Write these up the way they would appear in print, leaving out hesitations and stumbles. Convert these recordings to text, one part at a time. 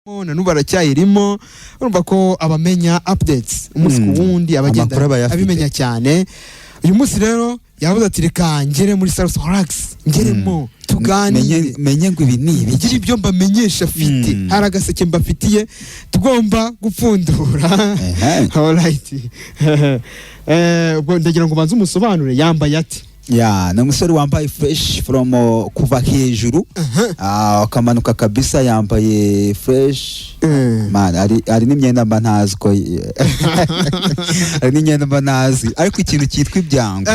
na nubu aracyayirimo urumva ko abamenya updates umunsi ku wundi abagenda abimenya cyane. Uyu munsi rero yavuze ati reka ngere muri Salus RELAX ngeremo tuganiriye menye ngo ibi ni ibi ibyo mbamenyesha afite hari agaseke mbafitiye tugomba gupfundura. Alright. Ubwo ndagira ngo banze umusobanure yambaye ati na musore wambaye fresh from kuva hejuru akamanuka kabisa yambaye fresh man ari n'imyenda mbantazi ko ari n'imyenda mbantazi ariko ikintu cyitwa ibyangwe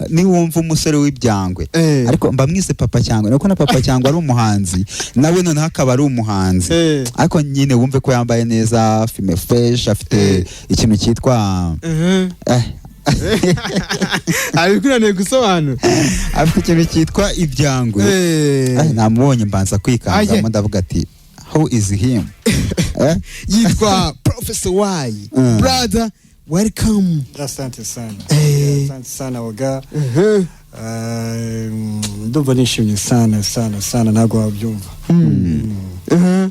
ni wumva umusore w'ibyangwe ariko mbamwise papa cyangwa nuko na papa cyangwa ari umuhanzi nawe none hakaba ari umuhanzi ariko nyine wumve ko yambaye neza fime fresh afite ikintu cyitwa Abikurane gusobanura afite ikintu cyitwa ibyangwe namubonye mbanza kwikanga ndavuga ati how is him yitwa Prof Why brother welcome. Asante sana asante sana waga ndumva nishimye sana ntago wabyumva.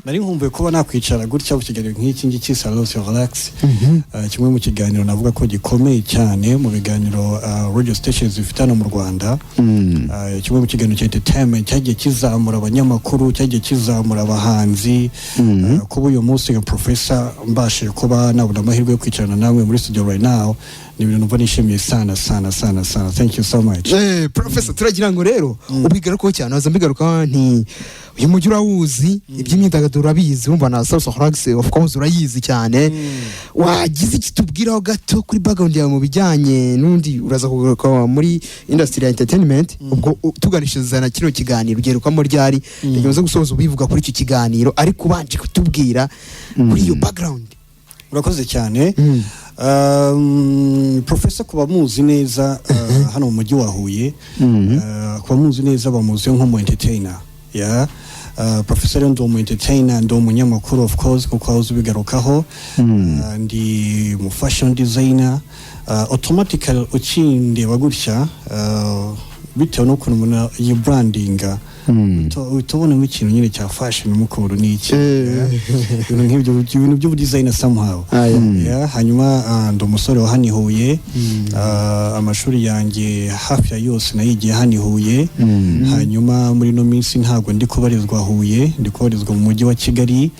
Nari nkumbuye kuba nakwicara gutya mu kiganiro nk'iki ngiki Salus RELAX kimwe mu kiganiro navuga ko gikomeye cyane mu biganiro radio stations zifitana mu Rwanda. Kimwe mu kiganiro cya entertainment cyagiye kizamura abanyamakuru cyagiye kizamura abahanzi. Kuba uyu munsi nka professor mbashe kuba nabona amahirwe yo kwicarana nawe muri studio right now ni ibintu numva nishimiye sana. Thank you so much. Professor turagira ngo rero ubigaruka cyane azambigaruka nti uyu mujyi urawuzi iby'imyidagaduro abizi urumva na Salus RELAX of course urayizi cyane. Wagize iki tubwiraho gato kuri background yawe mu bijyanye n'undi uraza kugaruka muri industry ya entertainment ubwo tuganishizana kino kiganiro ugerukamo ryari ndagize gusoza ubivuga kuri iki kiganiro ariko ubanje kutubwira kuri iyo background. Urakoze cyane. Professor kuba muzi neza hano mu mujyi wa HUYE kuba muzi neza bamuzi nko mu entertainer Professor ndo mu entertainer ndo umunyamakuru of course kuko aho bigarukaho ndi mu fashion designer automatically ukindeba gutya bitewe no kuntu umuntu yibrandinga utubona nk'ikintu nyine cya fashion mukuru n'iki ibintu by'ubu designer somehow. Hanyuma ndo umusore wa hano HUYE amashuri yanjye hafi ya yose nayigiye hano HUYE. Hanyuma muri no minsi ntabwo ndi kubarizwa HUYE ndi kubarizwa mu mujyi wa Kigali.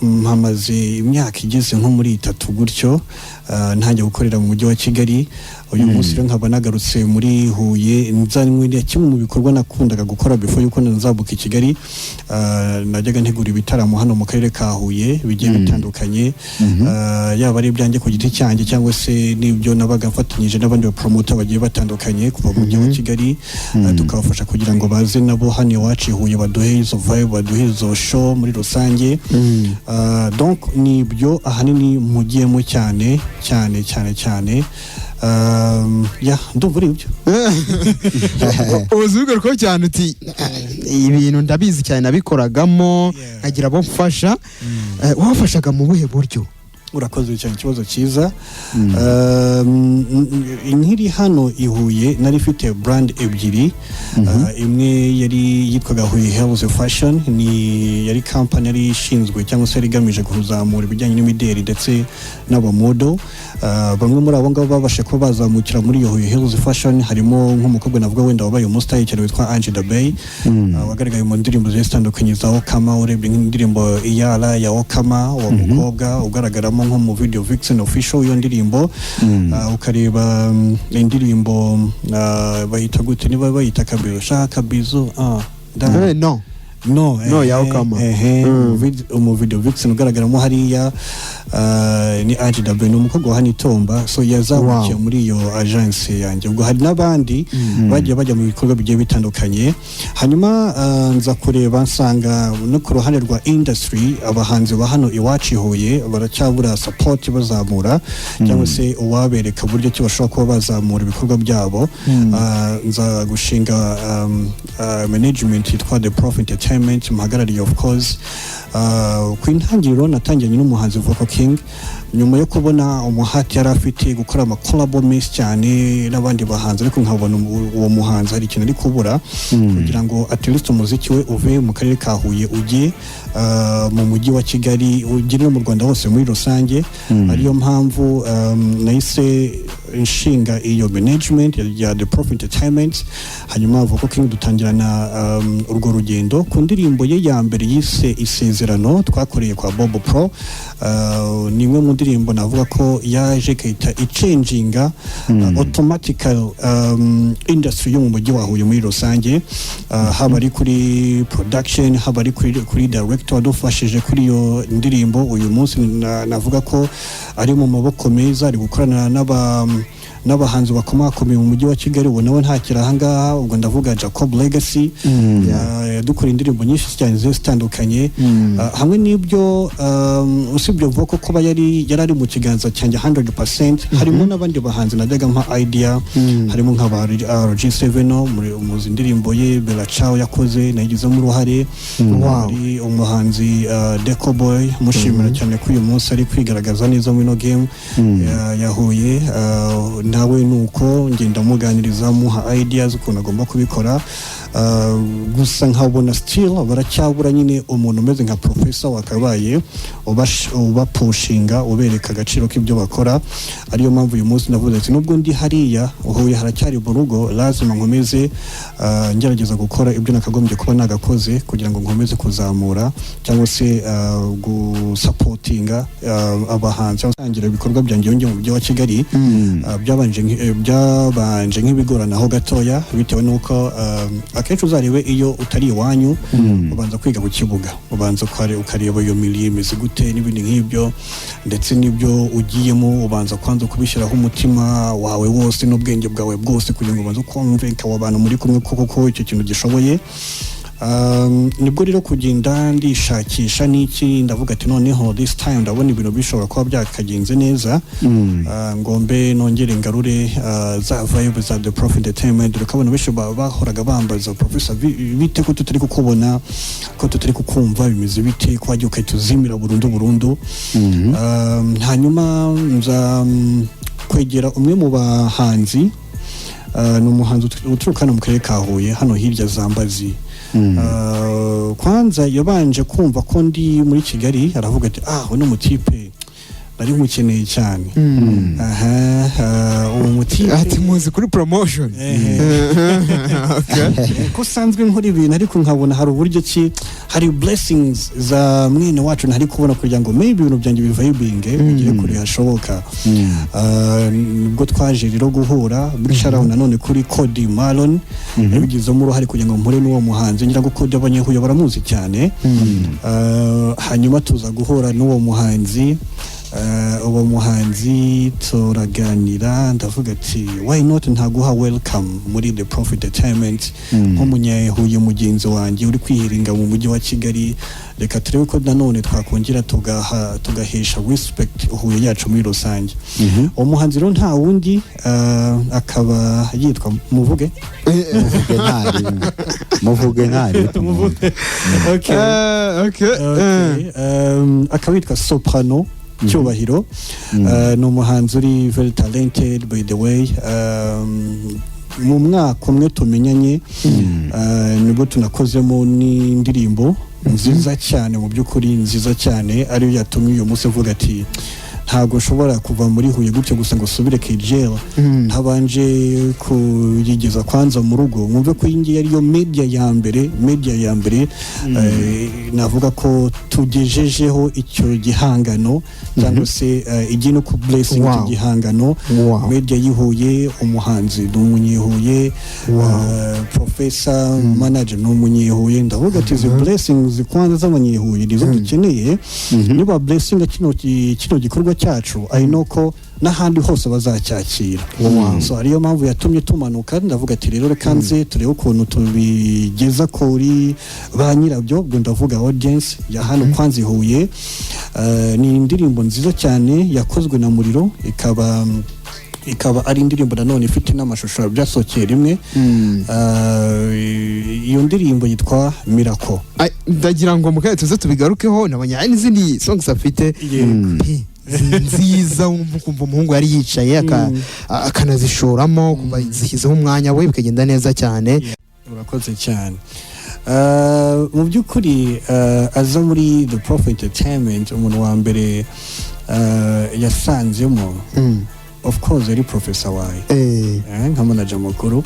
Mpamaze imyaka igeze nko muri 3 gutyo ntangiye gukorera mu mujyi wa Kigali. Uyu munsi rero nkaba nagarutse muri HUYE nzanywe kimwe mu bikorwa nakundaga gukora before yuko nzabuka i Kigali. Najyaga ntegura ibitaramo hano mu karere ka HUYE bigiye bitandukanye yaba ari byanjye ku giti cyanjye cyangwa se n'ibyo nabaga mfatanyije n'abandi promoter bagiye batandukanye kuva mu mujyi wa Kigali tukabafasha kugira ngo baze nabo hano iwacu HUYE baduhe izo vibe baduhe izo show muri rusange. Donc nibyo ahanini mugiyemo cyane ndumva ibyo uzugaruka cyane uti ibintu ndabizi cyane nabikoragamo nkagira abo mfasha wafashaga mu buhe buryo? Urakoze cyane ikibazo cyiza. Nkiri hano i HUYE nari mfite brand ebyiri. Imwe yari yitwaga HUYE Health Fashion ni yari company yari ishinzwe cyangwa se yari igamije kuzamura ibijyanye n'imideli ndetse n'abamodo. Bamwe muri abo ngabo babashe ko bazamukira muri iyo HUYE Health Fashion harimo nk'umukobwa navuga wenda wabaye umustar cyane witwa Angela Bay wagaragaye mu ndirimbo zitandukanye za Okama urebye nk'indirimbo iyala ya Okama uwo mukobwa ugaragaramo nko mu video vixen official iyo ndirimbo. Ukareba indirimbo bayita gute niba bayita kabizo shaka bizo no ya Okama mu video vixen ugaragaramo hariya ni AGW no umukobwa wa hano Itomba so yazamukiye muri iyo agence yanjye. Ubwo hari n'abandi bagiye bajya mu bikorwa bigiye bitandukanye. Hanyuma nza kureba nsanga no ku ruhande rwa industry abahanzi ba hano iwacu HUYE baracyabura support bazamura cyangwa se uwabereka buryo ki bashobora kuba bazamura ibikorwa byabo. Nza gushinga management yitwa The Prof Entertainment muhagarariye of course ku intangiriro natangiranye n'umuhanzi Vocal King nyuma yo kubona umuhati yari afite gukora ama collabo menshi cyane n'abandi bahanzi ariko nkabona uwo muhanzi hari ikintu ari kubura kugira ngo at least umuziki we uve mu karere ka Huye ujye mu mujyi wa Kigali ugire no mu Rwanda hose muri rusange ariyo mpamvu nahise inshinga iyo management ya The Prof Entertainment hanyuma Vocal King dutangirana urwo rugendo ku ndirimbo ye ya mbere yise Isezerano twakoreye kwa Bobo Pro nimwe mu ndirimbo navuga ko yaje kayita ichanginga automatical industry yo mu mujyi wa Huye muri rusange haba ari kuri production haba ari kuri director wadufashije kuri iyo ndirimbo uyu munsi navuga ko ari mu maboko meza ari gukorana n'abahanzi bakomakomeye mu mujyi wa Kigali ubu nawe ntakira ahangaha ubwo ndavuga Jacob Legacy dukora indirimbo nyinshi cyane zitandukanye hamwe n'ibyo usibye Vocal kuba yari ari mu kiganza cyanjye 100% harimo n'abandi bahanzi najyaga mpa idea harimo nk'aba RG7 mu ndirimbo ye Bella Ciao yakoze nayigizemo uruhare ari umuhanzi Deco Boy mushimira cyane ko uyu munsi ari kwigaragaza neza muri no game yahuye nawe nuko ngenda muganiriza muha ideas ukuntu agomba kubikora gusa nkabona still baracyabura nyine umuntu umeze nka professor wakabaye ubapushinga ubereka agaciro k'ibyo bakora ariyo mpamvu uyu munsi navuze ati nubwo ndi hariya Huye haracyari mu rugo lazima nkomeze ngerageza gukora ibyo nakagombye kuba nagakoze kugira ngo nkomeze kuzamura cyangwa se gusupportinga abahanzi abasangira ibikorwa byanjye mu mujyi wa Kigali byabanje nk'ibigorana aho gatoya bitewe nuko akenshi uzarebe iyo utari iwanyu ubanza kwiga ku kibuga ubanza ukareba iyo milieu imeze gute n'ibindi nk'ibyo ndetse n'ibyo ugiyemo ubanza kwanza kubishyiraho umutima wawe wose n'ubwenge bwawe bwose kugira ngo ubanze kumve abantu muri kumwe koko icyo kintu gishoboye nibwo rero kugenda ndishakisha n'iki ndavuga ati noneho this time ndabona ibintu bishobora kuba byakagenze neza ngombe nongere ngarure za vibe za The Prof Entertainment ukabona benshi bahoraga bambaza professor bite ko tutari kukubona ko tutari kukumva bimeze bite ko wagiye ukayituzimira burundu hanyuma nza kwegera umwe mu bahanzi n'umuhanzi uturuka mu karere ka Huye hano hirya Zambazi kwanza yabanje kumva ko ndi muri Kigali aravuga ati uno mutipe nari mukeneye cyane uwo mutipe ati muzi kuri promotion ko sanzwe nkora ibintu ariko nkabona hari uburyo ki hari blessings za mwene wacu ntari kubona kugira ngo maybe ibintu byanjye bivibinge bigire kure hashoboka nibwo twaje rero guhura bisharaho nanone kuri Cody Malon yabigizemo uruhare kugira ngo mpure n'uwo muhanzi ngira ngo Cody abanyehuye baramuzi cyane hanyuma tuza guhura n'uwo muhanzi uwo muhanzi turaganira ndavuga ati why not ntaguha welcome muri The Prof Entertainment nk'umunyahuye mugenzi wanjye uri kwihiringa mu mujyi wa Kigali reka turebe ko nanone twakongera tugahesha respect Huye yacu muri rusange uwo muhanzi rero nta wundi akaba yitwa Muvuge ntari okay akaba yitwa Soprano Cyubahiro ni umuhanzi uri very talented by the way mu mwaka umwe tumenyanye nibwo tunakozemo n'indirimbo nziza cyane mu by'ukuri nziza cyane ariyo yatumye uyu munsi avuga ati ntabwo nshobora kuva muri Huye gutyo gusa ngo subire KJL ntabanje kuyigeza kwanza mu rugo mwumve ko iyi ariyo media ya mbere navuga ko tugejejeho icyo gihangano cyangwa se igiye no ku blessing icyo gihangano media yihuye umuhanzi n'umunyehuye professor manager n'umunyehuye ndavuga ati izi blessings kwanza z'abanyehuye nizo dukeneye niba blessing kino gikorwa cyacu I know ko n'ahandi hose bazacyakira so ariyo mpamvu yatumye tumanuka ndavuga ati rero reka nze turebe ukuntu tubigeza kuri ba nyirabyo ubwo ndavuga audience ya hano kwanza Huye ni indirimbo nziza cyane yakozwe na Muriro ikaba ikaba ari indirimbo nanone ifite n'amashusho byasohokeye rimwe. Iyo ndirimbo yitwa Miracle. Ndagira ngo mukaye tuze tubigarukeho nabonye hari n'izindi songs afite nziza kumva umuhungu yari yicaye akanazishoramo kumva zishyizeho umwanya we bikagenda neza cyane. Urakoze cyane. Mu by'ukuri aza muri The Prof Entertainment umuntu wa mbere yasanzemo of course ari Professor HUYE nka manager mukuru.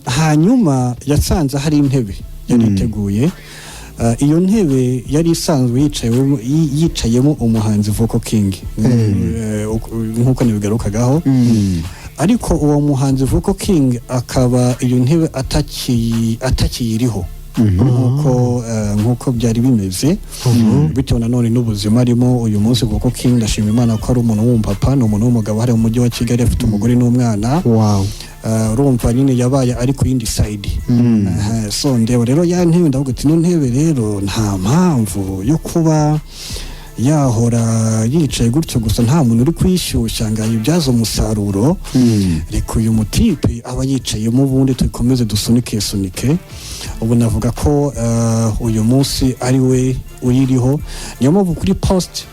Hanyuma yasanze hari intebe yari iteguye. Iyo ntebe yari isanzwe yicayemo umuhanzi Vocal King nkuko nibigarukagaho. Ariko uwo muhanzi Vocal King akaba iyo ntebe atakiyiriho nkuko byari bimeze bitewe nanone n'ubuzima arimo uyu munsi. Vocal King ndashima Imana ko ari umuntu w'umupapa, ni umuntu w'umugabo hari mu mujyi wa Kigali afite umugore n'umwana. Urumva nyine yabaye ari ku yindi side. So ndeba rero ya ntebe ndavuga ati no ntebe rero nta mpamvu yo kuba yahora yicaye gutyo gusa nta muntu uri kwishyushya ngo ayibyaze umusaruro. Reka uyu mutipe aba yicayemo ubundi tukomeze dusunike. Ubu navuga ko uyu munsi ari we uyiriho. Niyo mpamvu kuri post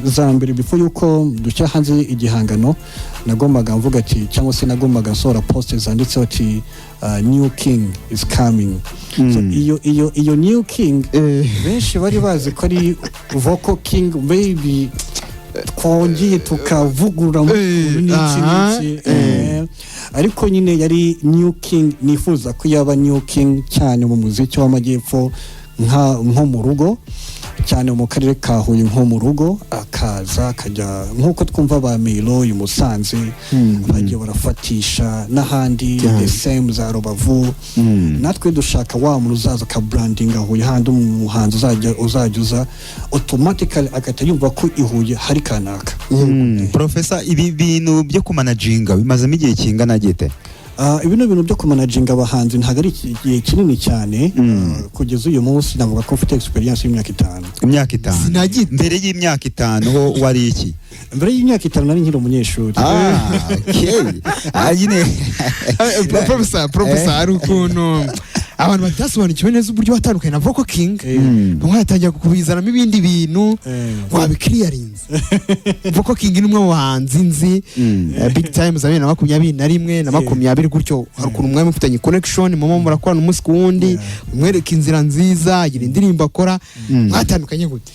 za mbere before yuko ducya hanze igihangano nagombaga mvuga ati cyangwa se nagombaga nsohora post zanditseho ati new king is coming. So iyo new king benshi bari bazi ko ari Vocal King baby twongeye tukavugurura mu n'iki ariko nyine yari new king. Nifuza ko yaba new king cyane mu muziki w'amajyepfo nko mu rugo cyane mu karere ka Huye nko mu rugo akaza akajya nkuko twumva ba Milo uyu Musanze bagiye barafatisha n'ahandi the same za Rubavu. Natwe dushaka wa muntu uzaza ka branding Huye handi umuhanzi uzajya automatically agahita yumva ko ihuye hari kanaka. Professor, ibi bintu byo kumanaginga bimazemo igihe kingana gite? Ibino bintu byo kumanaginga abahanzi ntago ari igihe kinini cyane. Kugeza uyu munsi navuga ko mfite experience y'imyaka 5. Mbere y'imyaka 5 ho wari iki? Mbere y'imyaka 5 nari nkiri umunyeshuri. Okay. Nyine Professor ari ukuntu abantu batasobanukiwe neza uburyo batandukanye na Vocal King mwatangira kubizanamo ibindi bintu wabikiriyarinze. Vocal King ni umwe mu bahanzi nzi big time za 2021 na 20 gutyo hari ukuntu umwe mufitanye connection mama murakorana umunsi ku wundi mwereka inzira nziza agira indirimbo akora mwatandukanye gute?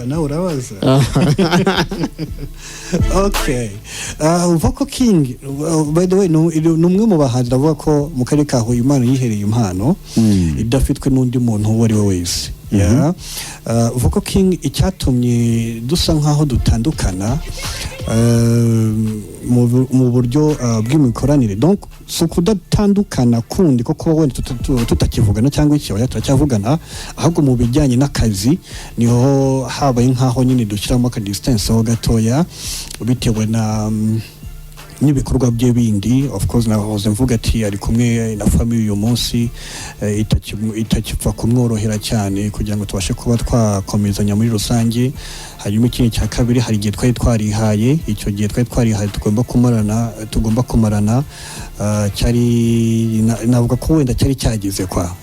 Nawe urabaza. Okay. Vocal King by the way ni umwe mu bahanzi navuga ko mu karere ka Huye Imana yihereye impano idafitwe n'undi muntu uwo ari we wese. Vocal King icyatumye dusa nkaho dutandukana mu buryo bw'imikoranire. Donc so kudatandukana kundi koko wenda tutakivugana cyangwa iki oya turacyavugana ahubwo mu bijyanye n'akazi niho habaye nkaho nyine dushyiramo ka distance ho gatoya bitewe na n'ibikorwa bye bindi. Of course nahoze mvuga ati ari kumwe na family uyu munsi itakipfa kumworohera cyane kugira ngo tubashe kuba twakomezanya muri rusange. Hanyuma ikindi cya kabiri hari igihe twari twarihaye, icyo gihe twari twarihaye tugomba kumarana cyari navuga ko wenda cyari cyageze kwa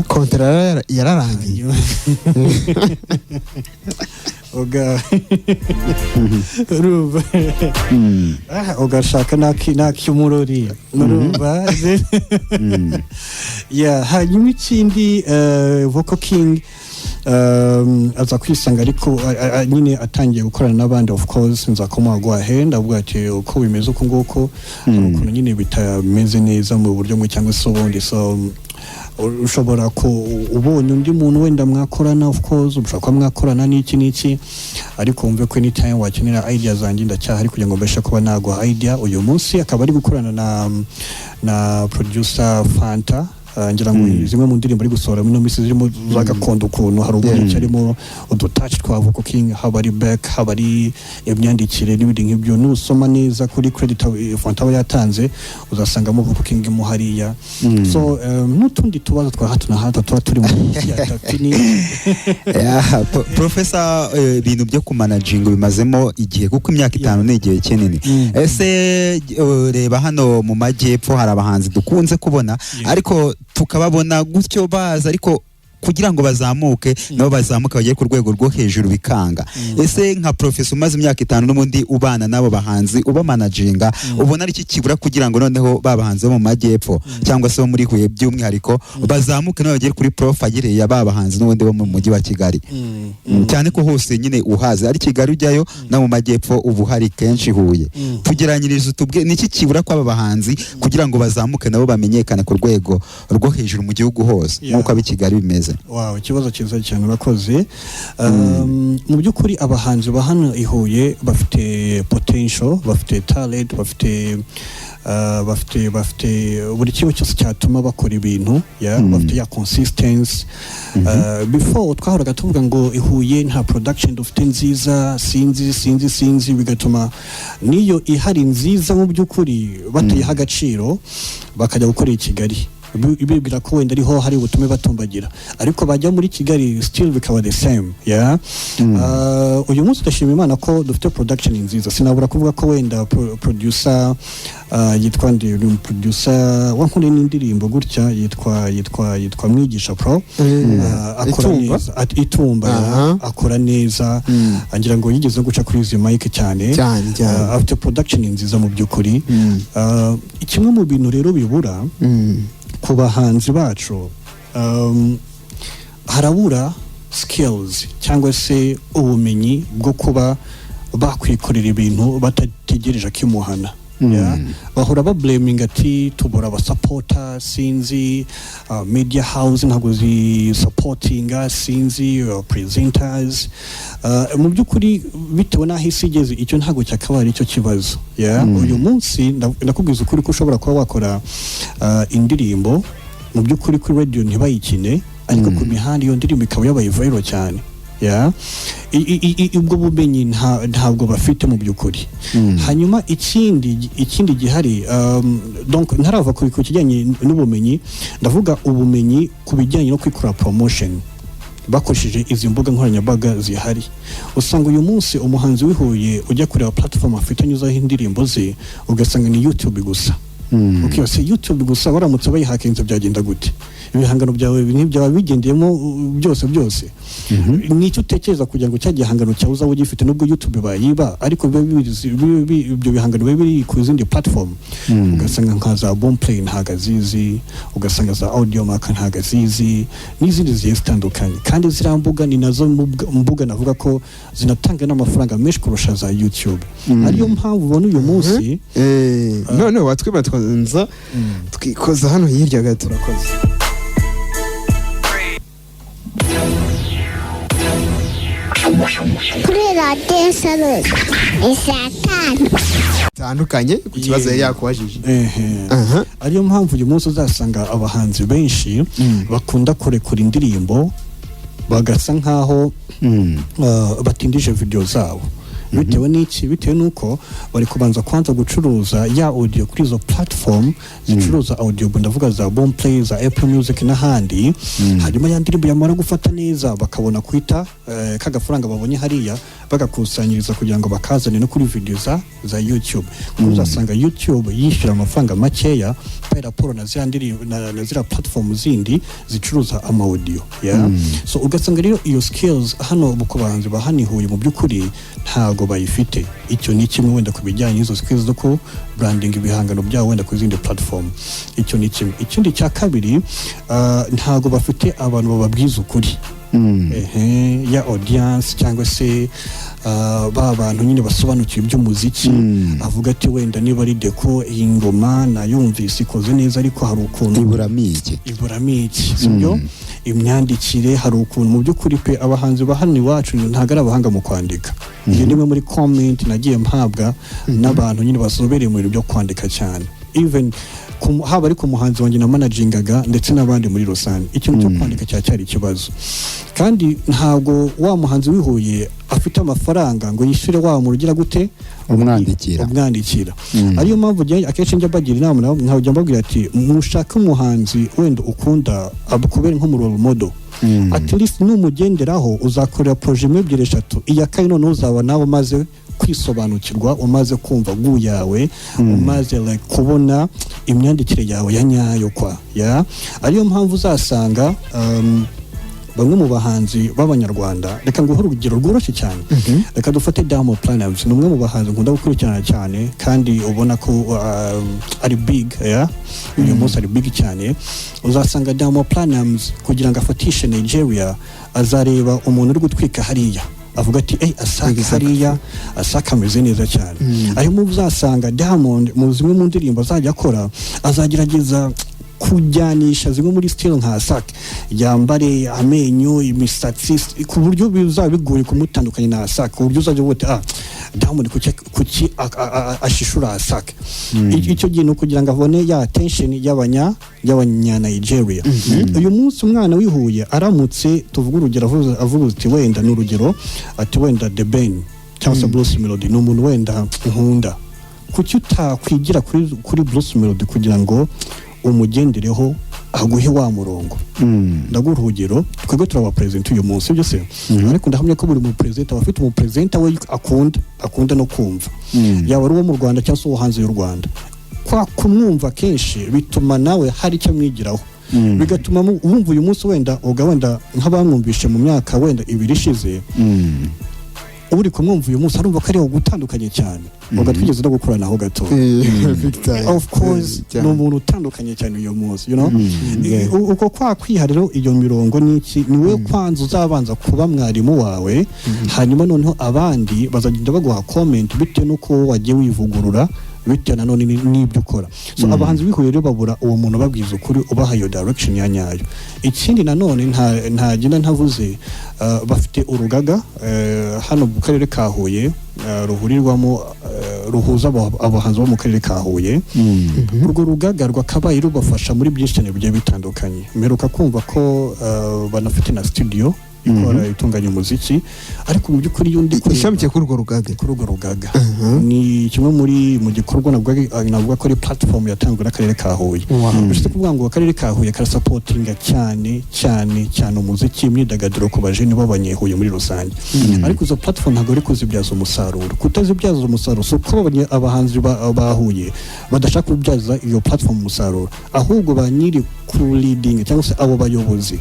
kontra yararangiye. Oga ruba ugashaka nakyumurori murumva. Hanyuma ikindi Vocal King aza kwisanga ariko nyine atangiye gukorana n'abandi. Of course nza kumagwa henda avuga ati uko bimeze uko nguko ukuntu nyine bitameze neza mu buryo mwe cyangwa se ubundi. So ushobora ko ubonye undi muntu wenda mwakorana, of course ushobora mwakorana n'iki ariko wumve ko anytime wakenera idea zanjye ndacyahari kugira ngo mbashe kuba nagwa idea. Uyu munsi akaba ari gukorana na producer Fanta ngira ngo zimwe mu ndirimbo ari gusohora muri misi zirimo za gakondo ukuntu hari uburyo cyarimo udutouch twa vocal king habari back habari imyandikire n'ibindi nk'ibyo nusoma neza kuri credit Fanta yatanze uzasangamo vocal king mu hariya so n'utundi tubazo twa hato na hato tuba turi mu yatafini Professor ibintu byo kumanaginga bimazemo igihe kuko imyaka 5 ni igihe kinini ese reba hano mu majyepfo hari abahanzi dukunze kubona ariko tukababona gutyo baza ariko kugira ngo bazamuke nabo bazamuka bagiye ku rwego rwo hejuru bikanga ese nka Professor umaze imyaka 5 n'ubundi ubana nabo bahanzi uba managinga ubona ari iki kibura kugira ngo noneho babahanzi bo mu majyepfo cyangwa se bo muri HUYE byumwihariko bazamuke nabo bagiye kuri Prof agireye abahanzi n'ubundi bo mu mujyi wa Kigali cyane ko hose nyine uhaze ari Kigali ujyayo no mu majyepfo ubu hari kenshi HUYE tugeranyiriza tubwe niki kibura kwa bahanzi kugira ngo bazamuke nabo bamenyekane ku rwego rwo hejuru mu gihugu hose nkuko abi Kigali bimeze. Wow, ikibazo cyiza cyane urakoze. Mu by'ukuri abahanzi ba hano i HUYE bafite potential, bafite talent, bafite buri kimwe cyose cyatuma bakora ibintu bafite ya consistency. Before twahoraga tuvuga ngo i HUYE nta production dufite nziza sinzi bigatuma niyo ihari nziza mu by'ukuri batayiha agaciro bakajya gukora i Kigali ibibwira ko wenda ariho hari ubutume batumbagira ariko bajya muri Kigali still bikaba the same uyu munsi ndashima Imana ko dufite production nziza sinabura kuvuga ko wenda producer yitwa producer wankune n'indirimbo gutya yitwa Mwigisha Pro akora neza itumba akora neza ngira ngo yigeze guca kuri izi mic cyane afite production nziza mu by'ukuri kimwe mu bintu rero bibura ku bahanzi bacu harabura skills cyangwa se ubumenyi bwo kuba bakwikorera ibintu batategereje akimuhana bahora bablaming ati tubura abasupporter sinzi media house ntabwo zi supportinga sinzi presenters mu by'ukuri bitewe n'aho isi igeze icyo ntabwo cyakabari icyo kibazo uyu munsi ndakubwiza ukuri ko ushobora kuba wakora indirimbo mu by'ukuri kuri radio ntibayikine ariko ku mihanda iyo ndirimbo ikaba yabaye viral cyane ubwo bumenyi ntabwo bafite mu by'ukuri hanyuma ikindi gihari donc ntarava ku kijyanye n'ubumenyi ndavuga ubumenyi ku bijyanye no kwikora promotion bakoresheje izi mbuga nkoranyambaga zihari usanga uyu munsi umuhanzi w'ihuye ujya kureba platform afite anyuzaho indirimbo ze ugasanga ni YouTube gusa ukiyose YouTube gusa baramutse bayihakinze byagenda gute ibihangano byawe ntibyaba bigendeyemo byose nicyo utekereza kugira ngo cya gihangano cyawe uzaba ugifite nubwo YouTube bayiba ariko ibyo bihangano biba biri ku zindi platform ugasanga nka za Boomplay ntagazizi ugasanga za Audiomack ntagazizi n'izindi zigiye zitandukanye kandi zirambuga ni nazo mbuga navuga ko zinatanga n'amafaranga menshi kurusha za YouTube ariyo mpamvu ubona uyu munsi none watwibatwanza twikoza hano hirya gato turakoze kuri Radio Salus bitandukanye ku kibazo yakwajije ariyo mpamvu uyu munsi uzasanga abahanzi benshi bakunda kurekura indirimbo bagasa nkaho batindije video zabo bitewe n'iki bitewe nuko bari kubanza kwanza gucuruza ya audio kuri izo platform zicuruza audio ndavuga za Boomplay za Apple Music n'ahandi hanyuma ya ndirimbo yamara gufata neza bakabona kwita kagafaranga babonye hariya bagakusanyiriza kugira ngo bakazane no kuri video za YouTube uzasanga YouTube yishyura amafaranga makeya par rapport na zira platform zindi zicuruza audio so ugasanga rero iyo skills hano bukubanze bahanihuye mu by'ukuri ntago bayifite icyo ni kimwe wenda kubijyanye izo skills zo ku branding ibihangano byawo wenda ku zindi platform icyo ni kimwe ikindi cya kabiri ntago bafite abantu bababwiza ukuri ya audience cyangwa se ba bantu nyine basobanukiwe iby'umuziki avuga ati wenda niba ari deko iyi ngoma nayumvise ikoze neza ariko hari ukuntu iburamiki sibyo imyandikire hari ukuntu mu by'ukuri pe abahanzi bahani iwacu ntago ari abahanga mu kwandika iyo nimwe muri comment nagiye mpabwa n'abantu nyine basobereye mu bintu byo kwandika cyane even haba ari ku muhanzi wanjye na managingaga ndetse n'abandi muri rusange ikintu cyo kwandika cyari ikibazo kandi ntabwo wa muhanzi wihuye afite amafaranga ngo yishyure wa muntu ugira gute umwandikira ariyo mpamvu akenshi njya bagira inama ntabwo njya mbabwira ati mushaka umuhanzi wenda ukunda abukubere nko mu role model at least numugenderaho uzakorera projet imwe ebyiri eshatu iya kane none uzaba nawe umaze kwisobanukirwa umaze kumva gu yawe umaze like kubona imyandikire yawe ya nyayo kwa ariyo mpamvu uzasanga bamwe mu bahanzi b'abanyarwanda reka nguhe urugero rworoshye cyane reka dufate Diamond Platnumz ni umwe mu bahanzi nkunda gukurikirana cyane kandi ubona ko ari big uyu munsi ari big cyane uzasanga Diamond Platnumz kugira ngo afatishe Nigeria azareba umuntu uri gutwika hariya avuga ati asaka hariya asaka ameze neza cyane arimo uzasanga Diamond mu zimwe mu ndirimbo azajya akora azagerageza kujyanisha zimwe muri style nka Asake yambare amenyo imisatsi ku buryo bizabigoye kumutandukanya na Asake uburyo uzajya uvuga Diamond kuki ashishura Asake icyo gihe no kugira ngo abone ya attention y'abanya Nigeria uyu munsi umwana wihuye aramutse tuvuga urugero avuga ati wenda n'urugero ati wenda The Ben cyangwa Blues Melody ni umuntu wenda nkunda kuki utakwigira kuri Blues Melody kugira ngo umugendereho aguhe wa murongo ndaguha urugero twebwe turaba president uyu munsi byo se ariko ndahamya ko buri mu president abafite umu president we akunda no kumva yaba ari uwo mu Rwanda cyangwa se uwo hanze y'u Rwanda kwa kumwumva kenshi bituma nawe hari icyo mwigiraho bigatuma wumva uyu munsi wenda nk'abamwumvishe mu myaka wenda 2 ishize uri kumwumva uyu munsi arumva ko ari gutandukanye cyane twigeze no gukoranaho gato of course ni umuntu utandukanye cyane uyu munsi uko kwa kwihariro iyo mirongo niki niwe kwanza uzabanza kuba mwarimu wawe hanyuma noneho abandi bazagenda baguha comment bitewe nuko wagiye wivugurura bitewe nanone n'ibyo ukora so abahanzi bihuye rero babura uwo muntu babwiza ukuri ubaha iyo direction ya nyayo ikindi nanone ntagenda ntavuze bafite urugaga hano mu karere ka Huye ruhurirwamo ruhuza abahanzi bo mu karere ka Huye urwo rugaga rwakabaye rubafasha muri byinshi cyane bigiye bitandukanye mperuka kumva ko banafite na studio ikora itunganya umuziki ariko mu by'ukuri yundi ishamikiye kuri urwo rugaga ni kimwe mu gikorwa navuga ko ari platform yatanzwe n'akarere ka Huye bishobora kuvuga ngo akarere ka Huye karasupportinga cyane umuziki imyidagaduro ku bajene b'abanyehuye muri rusange ariko izo platform ntabwo ari kuzibyaza umusaruro kutazibyaza umusaruro so ko abahanzi bahuye badashaka kubyaza iyo platform umusaruro ahubwo banyiri ku leading cyangwa se abo bayobozi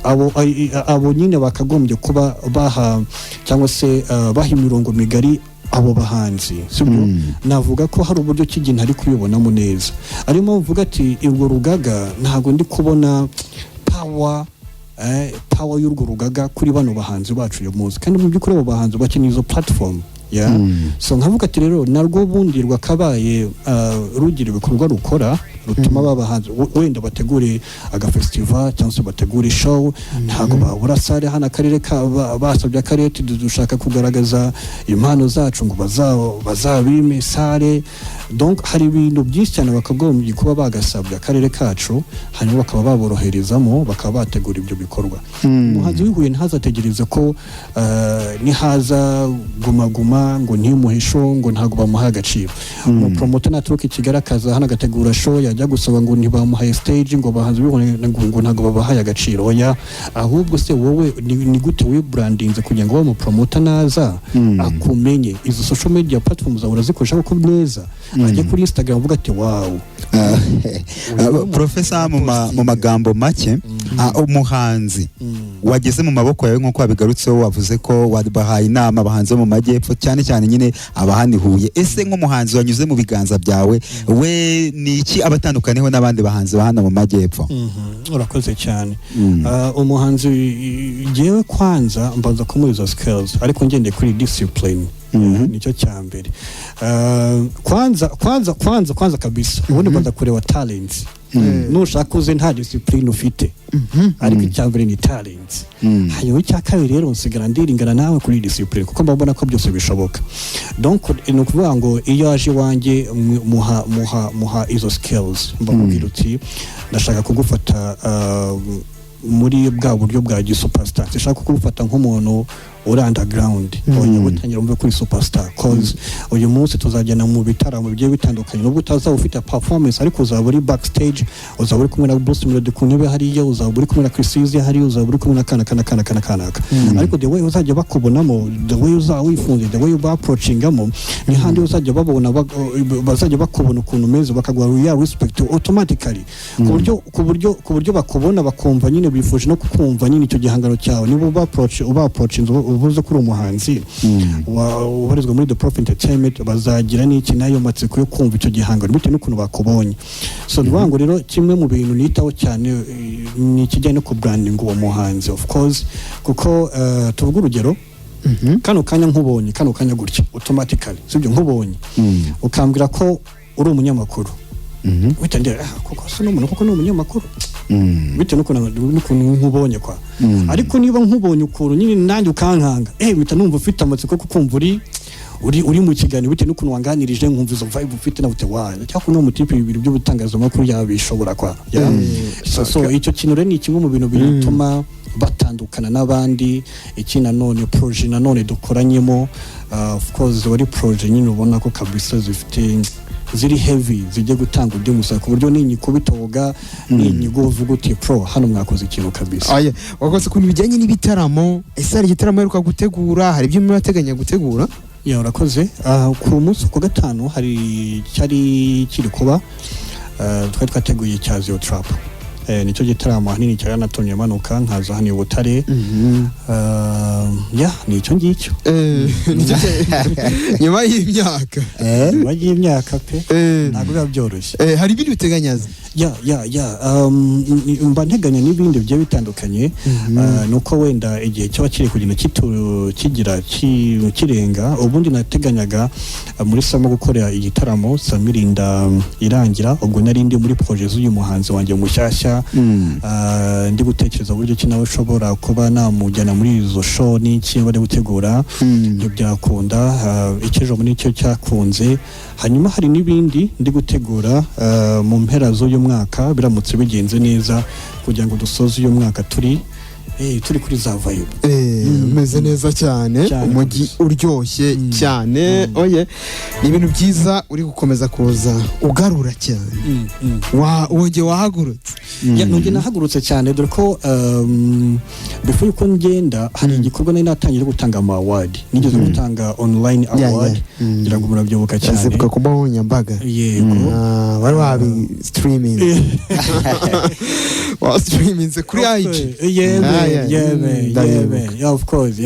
abo nyine bakagombye kuba baha cyangwa se baha imirongo migari abo bahanzi sibyo navuga ko hari uburyo cy'igina ari kubibonamo neza arimo uvuga ati urwo rugaga ntago ndi kubona power y'urwo rugaga kuri bano bahanzi bacu uyu munsi kandi mu by'ukuri abo bahanzi bakeneye izo platform so nkavuga ati rero narwo bundi rwakabaye rugira ibikorwa rukora rutuma babahanzi wenda bategure agafestival cyangwa se bategure show ntago babura sare hana akarere basabye akarere dushaka kugaragaza impano zacu ngo bazabime sare donc hari ibintu byinshi cyane bakagombye kuba bagasabye akarere kacu hanyuma bakaba baboroherezamo bakaba bategura ibyo bikorwa umuhanzi wihuye ntazategereze ko nihaza guma ngo ntimuhisho ngo ntago bamuha agaciro promoter naturuka ikigarakaza hana gategura show yajya gusaba ngo ntibamuhaye stage ngo bahanzi ngo ntago babahaye agaciro oya ahubwo se wowe ni gute we brandinze kugira ngo wa promoter naza akumenye izo social media platforms zawe urazikoresha uko neza ajya kuri Instagram uvuga ati wow Professor mu magambo make umuhanzi wageze mu maboko yawe nko kwabigarutseho wavuze ko wabahaye inama abahanzi mu majyepfo cyane nyine abahandi Huye ese nk'umuhanzi wanyuze mu biganza byawe we ni iki abatandukaniyeho n'abandi bahanzi bahana mu majyepfo urakoze cyane umuhanzi jewe kwanza mbanza kumuza skills ariko ngende kuri discipline nicyo cyambere kwanza kabisa ubundi mbanza kureba talents nushaka uze nta discipline ufite ariko icyambere ni talent hanyuma icya kabiri rero nsigara ndiringana nawe kuri discipline kuko mbabona ko byose bishoboka donc ni ukuvuga ngo iyo aje iwanjye muha izo skills mbabwira uti ndashaka kugufata muri bwa buryo bwa superstar ndashaka kugufata nk'umuntu uri underground oya gutangira umve kuri superstar cause uyu munsi tuzajyana mu bitaramo bigiye bitandukanye nubwo utazaba ufite performance ariko uzaba uri backstage uzaba uri kumwe na Bruce Melody ku ntebe hariya uzaba uri kumwe na Chris hariya uzaba uri kumwe na kana ariko the way uzajya bakubonamo the way uzaba wifunze the way uba approachingamo ni handi uzajya babona bazajya bakubona ukuntu meze bakagwa ya respect automatically ku buryo bakubona bakumva nyine bifuje no kukumva nyine icyo gihangano cyawe niba uba approaching uvuze kuri umuhanzi ubarizwa muri The Prof Entertainment bazagira n'iki nayo matsiko yo kumva icyo gihangano bitewe n'ukuntu bakubonye so rwango rero kimwe mu bintu nitaho cyane ni kijyanye no ku branding uwo muhanzi of course kuko tuvuga urugero kano kanya nkubonye kano kanya gutya automatically sibyo nkubonye ukambwira ko uri umunyamakuru witandira kuko se n'umuntu kuko ni umunyamakuru bitewe n'ukuntu nkubonye kwa ariko niba nkubonye ukuru nyine nanjye ukankanga mpita numva ufite amatsiko ko kumva uri mu kiganiro bitewe n'ukuntu wanganirije nkumva izo vibe ufite na bute waje cyangwa no mutipe bibiri by'ubutangazamakuru yabishobora kwa so icyo kintu rero ni kimwe mu bintu bituma batandukana n'abandi iki nanone projet nanone dukoranyemo of course wari projet nyine ubona ko kabisa zifite ziri heavy zijye gutanga undi musaka ku buryo ninyikubitoga ninyigo uvuga uti pro hano mwakoze ikintu kabisa aya wakoze kuntu bijyanye n'ibitaramo ese hari igitaramo heruka gutegura hari ibyo mwateganya gutegura ya urakoze ku munsi ku gatanu hari cyari kiri kuba twari twateguye cyaziyo trap nicyo gitaramo hanini cyane natonye manuka nkaza hano Butare nicyo ngicyo nyuma y'imyaka pe ntabwo biba byoroshye hari ibindi biteganyaza mba nteganya n'ibindi bigiye bitandukanye nuko wenda igihe cyaba kiri kugenda kigira kirenga ubundi nateganyaga muri sama gukorera igitaramo Samirinda irangira ubwo nari ndi muri projet z'uyu muhanzi wanjye mushyashya ndi gutekereza uburyo ki nawe ushobora kuba namujyana muri izo show n'iki bari gutegura ibyo byakunda ikijo muri cyo cyakunze hanyuma hari n'ibindi ndi gutegura mu mpera z'uyu mwaka biramutse bigenze neza kugira ngo dusoze uyu mwaka turi kuri za vibe meze neza cyane umujyi uryoshye cyane oye ni ibintu byiza uri gukomeza kuza ugarura cyane wongeye wahagurutse nongeye nahagurutse cyane dore ko before yuko ngenda hari igikorwa nari natangiye gutanga ama award nigeze gutanga online award ngira ngo murabyibuka cyane zibuka ku mbuga yego bari babi streaming streaming kuri IG yeah of course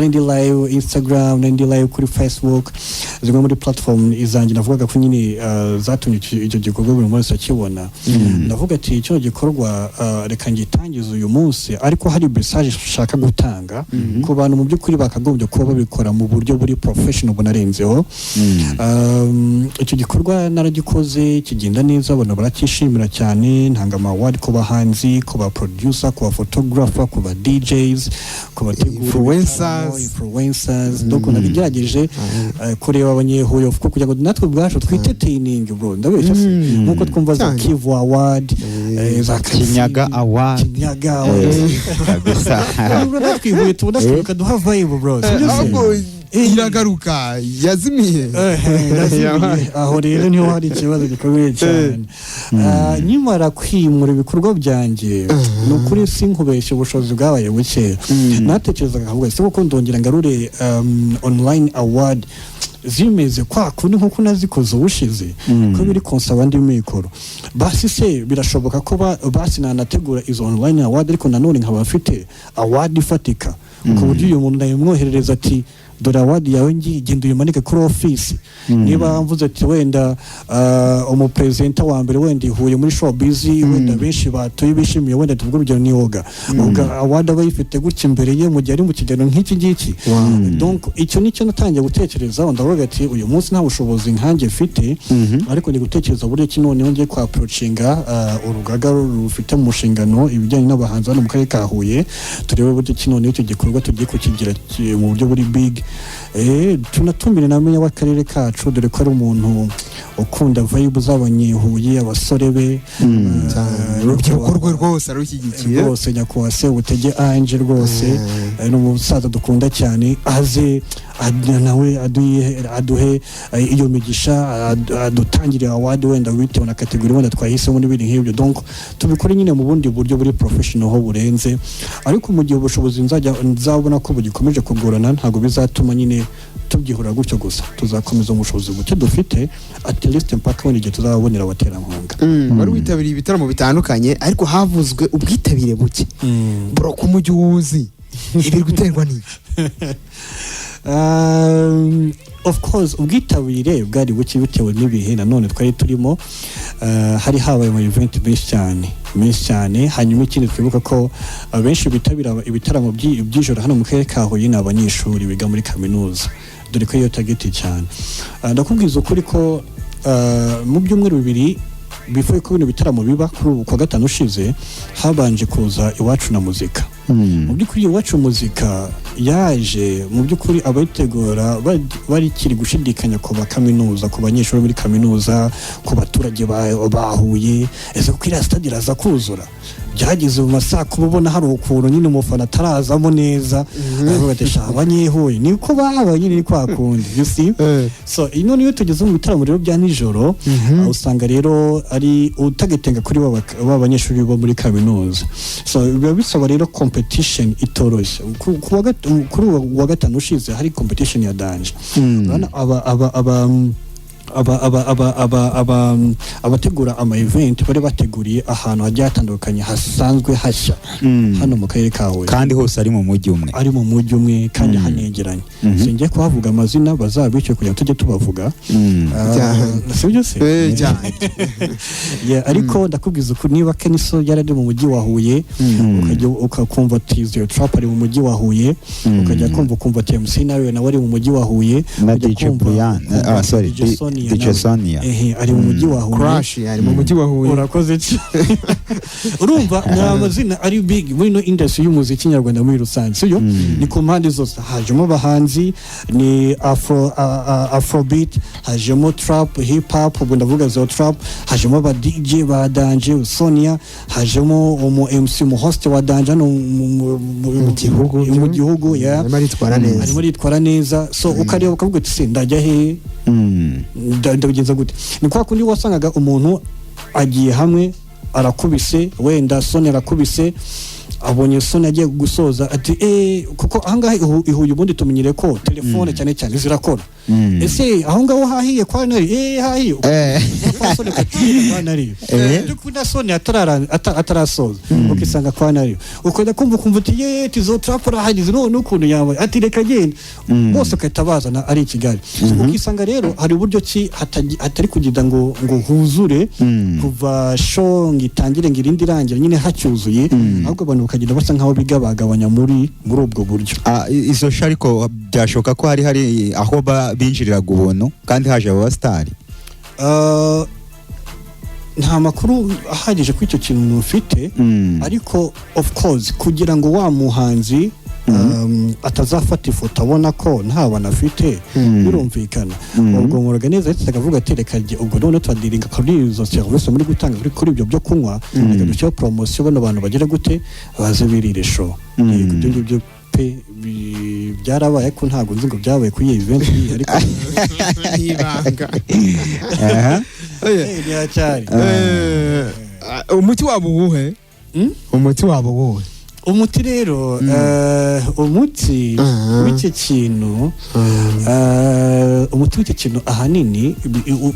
ndi live Instagram ndi live kuri Facebook zimwe muri platform izanjye navugaga ko nyine zatumye icyo gikorwa buri munsi akibona ndavuga ati icyo gikorwa reka ngitangiza uyu munsi ariko hari message ushaka gutanga ku bantu mu by'ukuri bakagombye kuba babikora mu buryo buri professional bunarenzeho icyo gikorwa naragikoze kigenda neza abantu barakishimira cyane ntanga amaward ku bahanzi ku ba producer ku ba photographer ku ba DJs ku ba influencers donc nabigerageje kureba abanyehuye kugira ngo natwe bwacu twitetaining bro ndabeshya nkuko twumva za Kivu award za Kinyaga award kabisa natwihuye tubona duha vibe bro iragaruka yazimiye aho rero niho hari ikibazo gikomeye cyane nyimara kwimura ibikorwa byanjye nukuri sinkubeshye ubushobozi bwabaye buke natekerezaga kavuga se kuko ndongera ngarure online award zimeze kwa kundi nkuko nazikoze ubushize ko biri konsaba ndi mikoro basi se birashoboka ko basi nanategura izo online award ariko nanone nkaba mfite award ifatika ku buryo uyu muntu nayimwoherereza ati dore award yawe ngiye genda uyimanike kuri office niba mvuze ati wenda umupresenter wa mbere wenda ihuye muri showbiz wenda benshi batuye bishimiye wenda tuvuga urugero ni Yoga award aba yifite gutya imbere ye mu gihe ari mu kigero nk'iki ngiki donc icyo nicyo natangiye gutekereza ndavuga ati uyu munsi nta bushobozi nkanjye mfite ariko ndi gutekereza buryo ki noneho ngiye kwa approachinga urugaga rufite mu nshingano ibijyanye n'abahanzi hano mu karere ka Huye turebe buryo ki noneho icyo gikorwa tugiye kukigira mu buryo buri big tunatumire namenya w'akarere kacu dore ko ari umuntu ukunda vibe z'abanyehuye abasore be urubyiruko rwe rwose arushyigikiye rwose nyakubahwa se utege Ange rwose n'umusaza dukunda cyane aze nawe aduhe iyo migisha adutangire award wenda bitewe na kategori wenda twahisemo n'ibindi nk'ibyo donc tubikore nyine mu bundi buryo buri professional ho burenze ariko mu gihe ubushobozi nzabona ko bugikomeje kugorana ntabwo bizatuma nyine tubyihura gutyo gusa tuzakomeza ubushobozi buke dufite at least mpaka wenda igihe tuzabonera abaterankunga wari witabiriye ibitaramo bitandukanye ariko havuzwe ubwitabire buke bro ku mujyi wuzi ibiri guterwa n'iki of course ubwitabire bwari buke bitewe n'ibihe nanone twari turimo hari habaye mu event menshi cyane hanyuma ikindi twibuka ko abenshi bitabira ibitaramo by'ijoro hano mu karere ka Huye n'abanyeshuri biga muri kaminuza dore ko iyo target cyane ndakubwiza ukuri ko mu byumweru bibiri before ko bino bitaramo biba kuri kwa gatanu ushize habanje kuza iwacu na muzika mu by'ukuri iwacu muzika yaje mu by'ukuri abayitegura bari kiri gushidikanya ku bakaminuza ku banyeshuri muri kaminuza ku baturage bahuye ese kuko iriya stade iraza kuzura byageze mu masaa kubona hari ukuntu nyine umufana atarazamo neza aravuga ati abanyehuye niko bahabaye nyine kwa kundi you see so ino niyo tugeze mu bitaramo rero bya nijoro usanga rero ari utagetenga kuri b'abanyeshuri bo muri kaminuza so biba bisaba rero competition itoroshye kuri wa gatanu ushize hari competition ya danje abategura ama event bari bateguriye ahantu hagiye hatandukanye hasanzwe hashya hano mu karere ka Huye kandi hose ari mu mujyi umwe kandi hanegeranye singiye kuhavuga amazina bazabicyo kugira tujye tubavuga sibyo se ariko ndakubwiza ko niba Keniso yarari mu mujyi wa Huye ukajya ukakumva Tizio Trap ari mu mujyi wa Huye ukajya kumva TMC nawe wari mu mujyi wa Huye DJ Brian DJ Sonia ari mu mujyi wa Huye Crash ari mu mujyi wa Huye urakoze urumva n'amazina ari big muri no industry y'umuziki nyarwanda muri rusange sibyo ni ku mpande zose hajemo abahanzi ni afrobeat hajemo trap hip hop ubwo ndavuga zo trap hajemo aba DJ ba Danje Sonia hajemo umu MC mu host wa Danje no mu gihugu ya arimo ritwara neza so ukareba ukavuga ati se ndajya he ndabigenza gute ni kwa kundi wasangaga umuntu agiye hamwe arakubise wenda Sonia arakubise abonye Sonia agiye gusoza ati kuko ahangaha ihuye ubundi tumenyere ko telefone cyane zirakora ese aho ngaho hahiye kwa nari hahiye kwa Sonia kwa nari dukunda Sonia atarasoza ukisanga kwa nari ukajya kumva uti tizo trapora hagize none ukuntu yawe ati reka genda bose katabazana ari Kigali ukisanga rero hari uburyo ki atari kugira ngo huzure kuva show ngitangire ngirindi rangira nyine hacyuzuye ahubwo abantu bakagenda basa nkaho bigabagabanya muri ubwo buryo izo shariko byashoka ko hari aho binjiriraga ubuntu kandi haje aba star nta makuru ahagije ku icyo kintu mufite ariko of course kugira ngo wa muhanzi atazafata ifoto abona ko nta bana afite birumvikana ubwo muraganeza akavuga ati reka ubwo none twadiringa kuri izo service muri gutanga kuri ibyo byo kunywa reka dushyira promotion bano bantu bagera gute baze birire show ibyo byarabaye ko ntago nzi ngo byabaye kuri iyi event ariko ibanga ya cyari umuti wabo uwuhe umuti wabo wowe umuti rero umuti w'iki kintu umuti w'iki kintu ahanini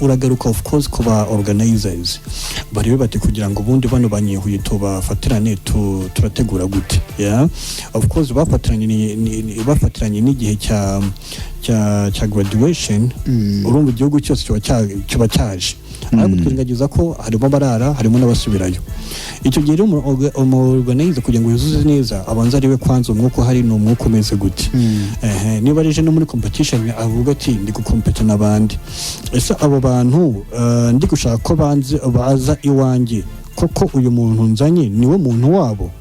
uragaruka of course ku ba organizers barebe bati kugira ngo ubundi bano banyihuye tubafatirane turategura gute of course bafatiranye n'igihe cya graduation urumva igihugu cyose kiba cyaje ariko twirengagiza ko harimo barara harimo n'abasubirayo icyo gihe umuorganize kugira ngo yuzuze neza abanza ariwe kwanza umwuka hari n'umwuka umeze gute niba rije no muri competition avuga ati ndi gukompeta n'abandi ese abo bantu ndi gushaka ko baza iwanjye koko uyu muntu nzanye niwe muntu wabo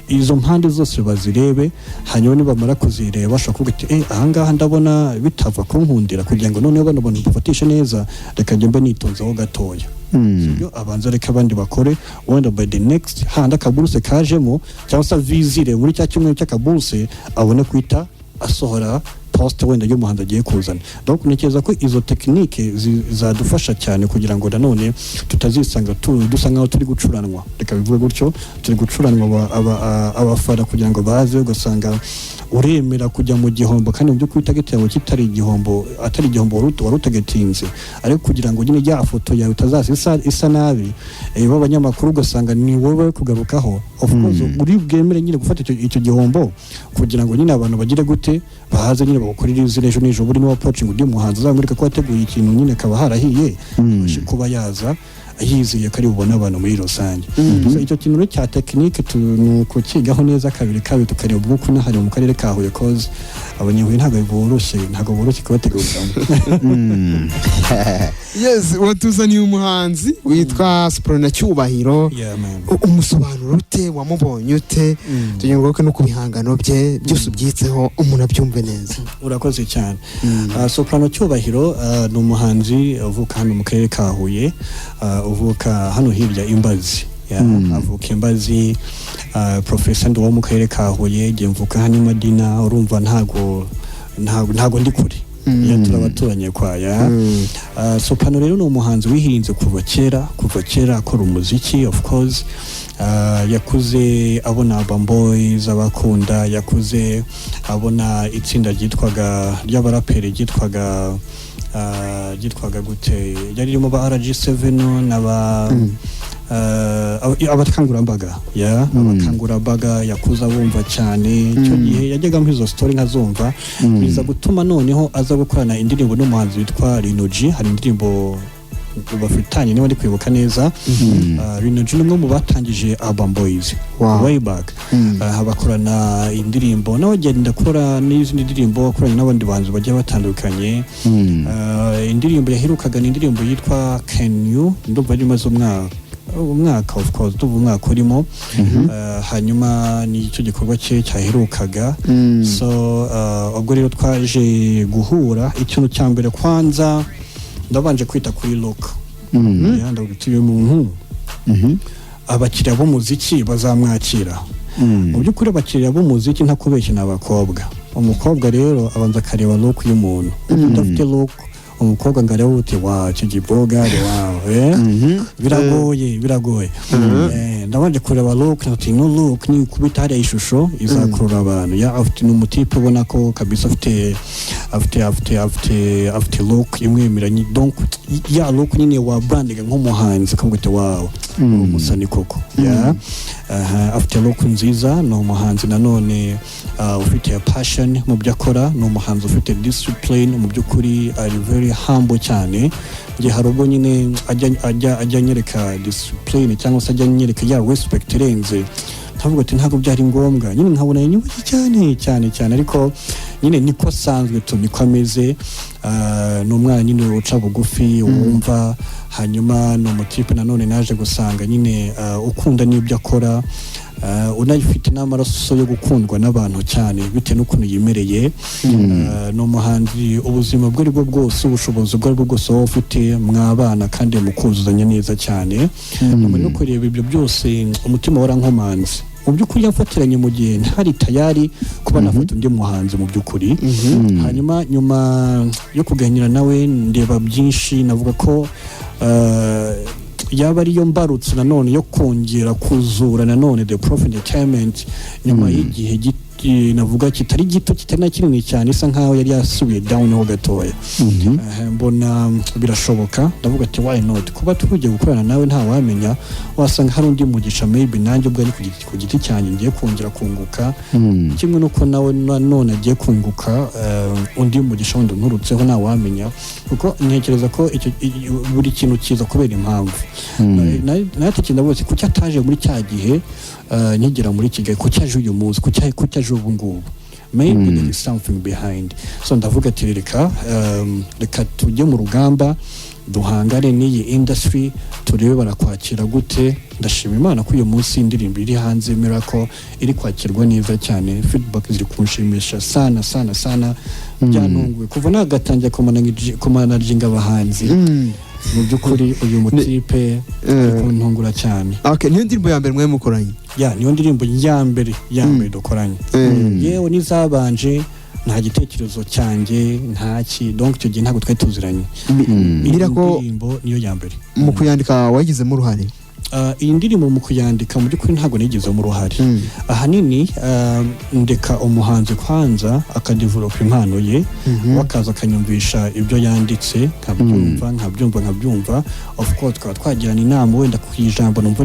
izo mpande zose bazirebe hanyuma nibamara kuzireba bashobora kuvuga ati ahangaha ndabona bitava kunkundira kugira ngo noneho bano bantu dufatishe neza reka njye mbe nitonzeho gatoya sibyo abanza reka abandi bakore wenda by the next handi akaburuse kajemo cyangwa se vizire muri cya cyumweru cy'akaburuse abone kwita asohora poste wenda y'umuhanzi agiye kuzana donc ntekereza ko izo technique zadufasha cyane kugira ngo nanone tutazisanga dusa nkaho turi gucuranwa reka bivuge gutyo turi gucuranwa abafara kugira ngo baze ugasanga uremera kujya mu gihombo kandi mu by'ukuri target yawe kitari igihombo atari igihombo warutagetinze ariko kugira ngo nyine ya foto yawe utazasa isa nabi b'abanyamakuru ugasanga ni wowe kugarukaho of course uri bwemere nyine gufata icyo gihombo kugira ngo nyine abantu bagire gute bahaze nyine bakorera izi ejo n'ejo buri no approaching undi muhanzi azamurika ko wateguye ikintu nyine kaba harahiye kuba yaza yizeye ko ari bubona abantu muri rusange icyo kintu cya tekinike tukigaho neza kabiri tukareba ubwuko n'ahari mu karere ka HUYE cause abanyahuye ntabwo boroshye kubateguramo yes watuzaniye umuhanzi witwa Sprona Cyubahiro umusobanuro ute wamubonye ute tugengoke no kubihangano bye byose ubyitseho umuntu abyumve neza urakoze cyane Soprano Cyubahiro ni umuhanzi uvuka hano mu karere ka HUYE uvuka hano hirya Imbazi avuka Imbazi Professor wo mu karere ka HUYE ngiye mvuka hano Madina urumva ntago ndi kure turabaturanye kwaya Soprano rero ni umuhanzi wihirinze kuva kera akora umuziki of course yakuze abona Urban Boys abakunda yakuze abona itsinda ry'abaraperi ryitwaga gute yari ririmo ba RG7 n'aba abakangurambaga abakangurambaga yakuza bumva cyane icyo gihe yajyaga muri izo story nkazumva biza gutuma noneho aza gukorana indirimbo n'umuhanzi witwa Rinoji hari indirimbo bafitanye niba ndi kwibuka neza Rinoji ni umwe mu batangije Urban Boys way back bakorana indirimbo nawe agenda akora n'izindi ndirimbo akorana n'abandi bahanzi bagiye batandukanye indirimbo yaherukaga ni indirimbo yitwa Can You ndumva ari maze umwaka of course umwaka urimo hanyuma ni icyo gikorwa cye cyaherukaga so ubwo rero twaje guhura ikintu cya mbere kwanza ndabanje kwita kuri look ndabwitiye umuntu abakiriya b'umuziki bazamwakira mu by'ukuri abakiriya b'umuziki ntakubeshye n'abakobwa umukobwa rero abanza akareba look y'umuntu udafite look umukobwa ngo arebe uti icyo giboga biragoye ndabanje kureba look no look ni kubita hariya ishusho izakurura abantu afite n'umutipe ubona ko kabisa afite look imwemeranye donc ya look nyine wa branding nk'umuhanzi kavuga ati umusani koko afite look nziza ni umuhanzi nanone ufite passion mu byo akora ni umuhanzi ufite discipline mu by'ukuri ari very humble cyane ngiye hari ubwo nyine ajya nyereka discipline cyangwa se ajya nyereka ya respect irenze ntavuga ati ntabwo byari ngombwa nyine nkabona yanyubaye cyane ariko nyine niko asanzwe niko ameze ni umwana nyine uca bugufi wumva hanyuma ni umutipe nanone naje gusanga nyine ukunda n'ibyo akora unafite n'amaraso yo gukundwa n'abantu cyane bitewe n'ukuntu yimereye ni umuhanzi ubuzima bwe aribwo bwose ubushobozi bwe aribwo bwose wowe ufite mwabana kandi mukuzuzanya neza cyane nyuma yo kureba ibyo byose umutima warankomanze mu by'ukuri yafatiranye mu gihe ntari tayari kuba nafata undi muhanzi mu by'ukuri hanyuma nyuma yo kuganira nawe ndeba byinshi navuga ko yaba ariyo mbarutse nanone yo kongera kuzura nanone the Prof Entertainment nyuma y'igihe navuga kitari gito kitari na kinini cyane isa nkaho yari yasubiye down ho gatoya. Mbona birashoboka ndavuga ati why not kuba tugiye gukorana nawe nta wamenya wasanga hari undi mugisha maybe nanjye ubwo ari ku giti cyanjye ngiye kongera kunguka kimwe nuko nawe none agiye kunguka undi mugisha wundi nturutseho nta wamenya kuko ntekereza ko buri kintu kiza kubera impamvu. Natekereza bose kuki ataje muri cya gihe nkigera muri Kigali kuki aje uyu munsi kuki aje ubu ngubu maybe there is something behind. So ndavuga ati reka tujye mu rugamba duhangane n'iyi industry turebe barakwakira gute. Ndashima Imana ko uyu munsi indirimbo iri hanze Miracle iri kwakirwa neza cyane, feedback ziri kunshimisha sana byantunguye kuva nagatangira kumanaginga abahanzi. Mu byukuri uyu mutipe kuntungura cyane. Okay, niyo ndirimbo ya mbere mwe mukoranye? Niyo ndirimbo ya mbere dukoranye. Yewe nizabanje nta gitekerezo cyanjye ntaki donc icyo gihe ntabwo twari tuziranye. Indirimbo niyo ya mbere. Mu kuyandika wagizemo uruhare? Iyi ndirimbo mu kuyandika mu by'ukuri ntabwo nigizemo uruhare. Ahanini ndeka umuhanzi kwanza akadevelopa impano ye wakaza akanyumvisha ibyo yanditse nkabyumva of course twagirana inama wenda ku ijambo numva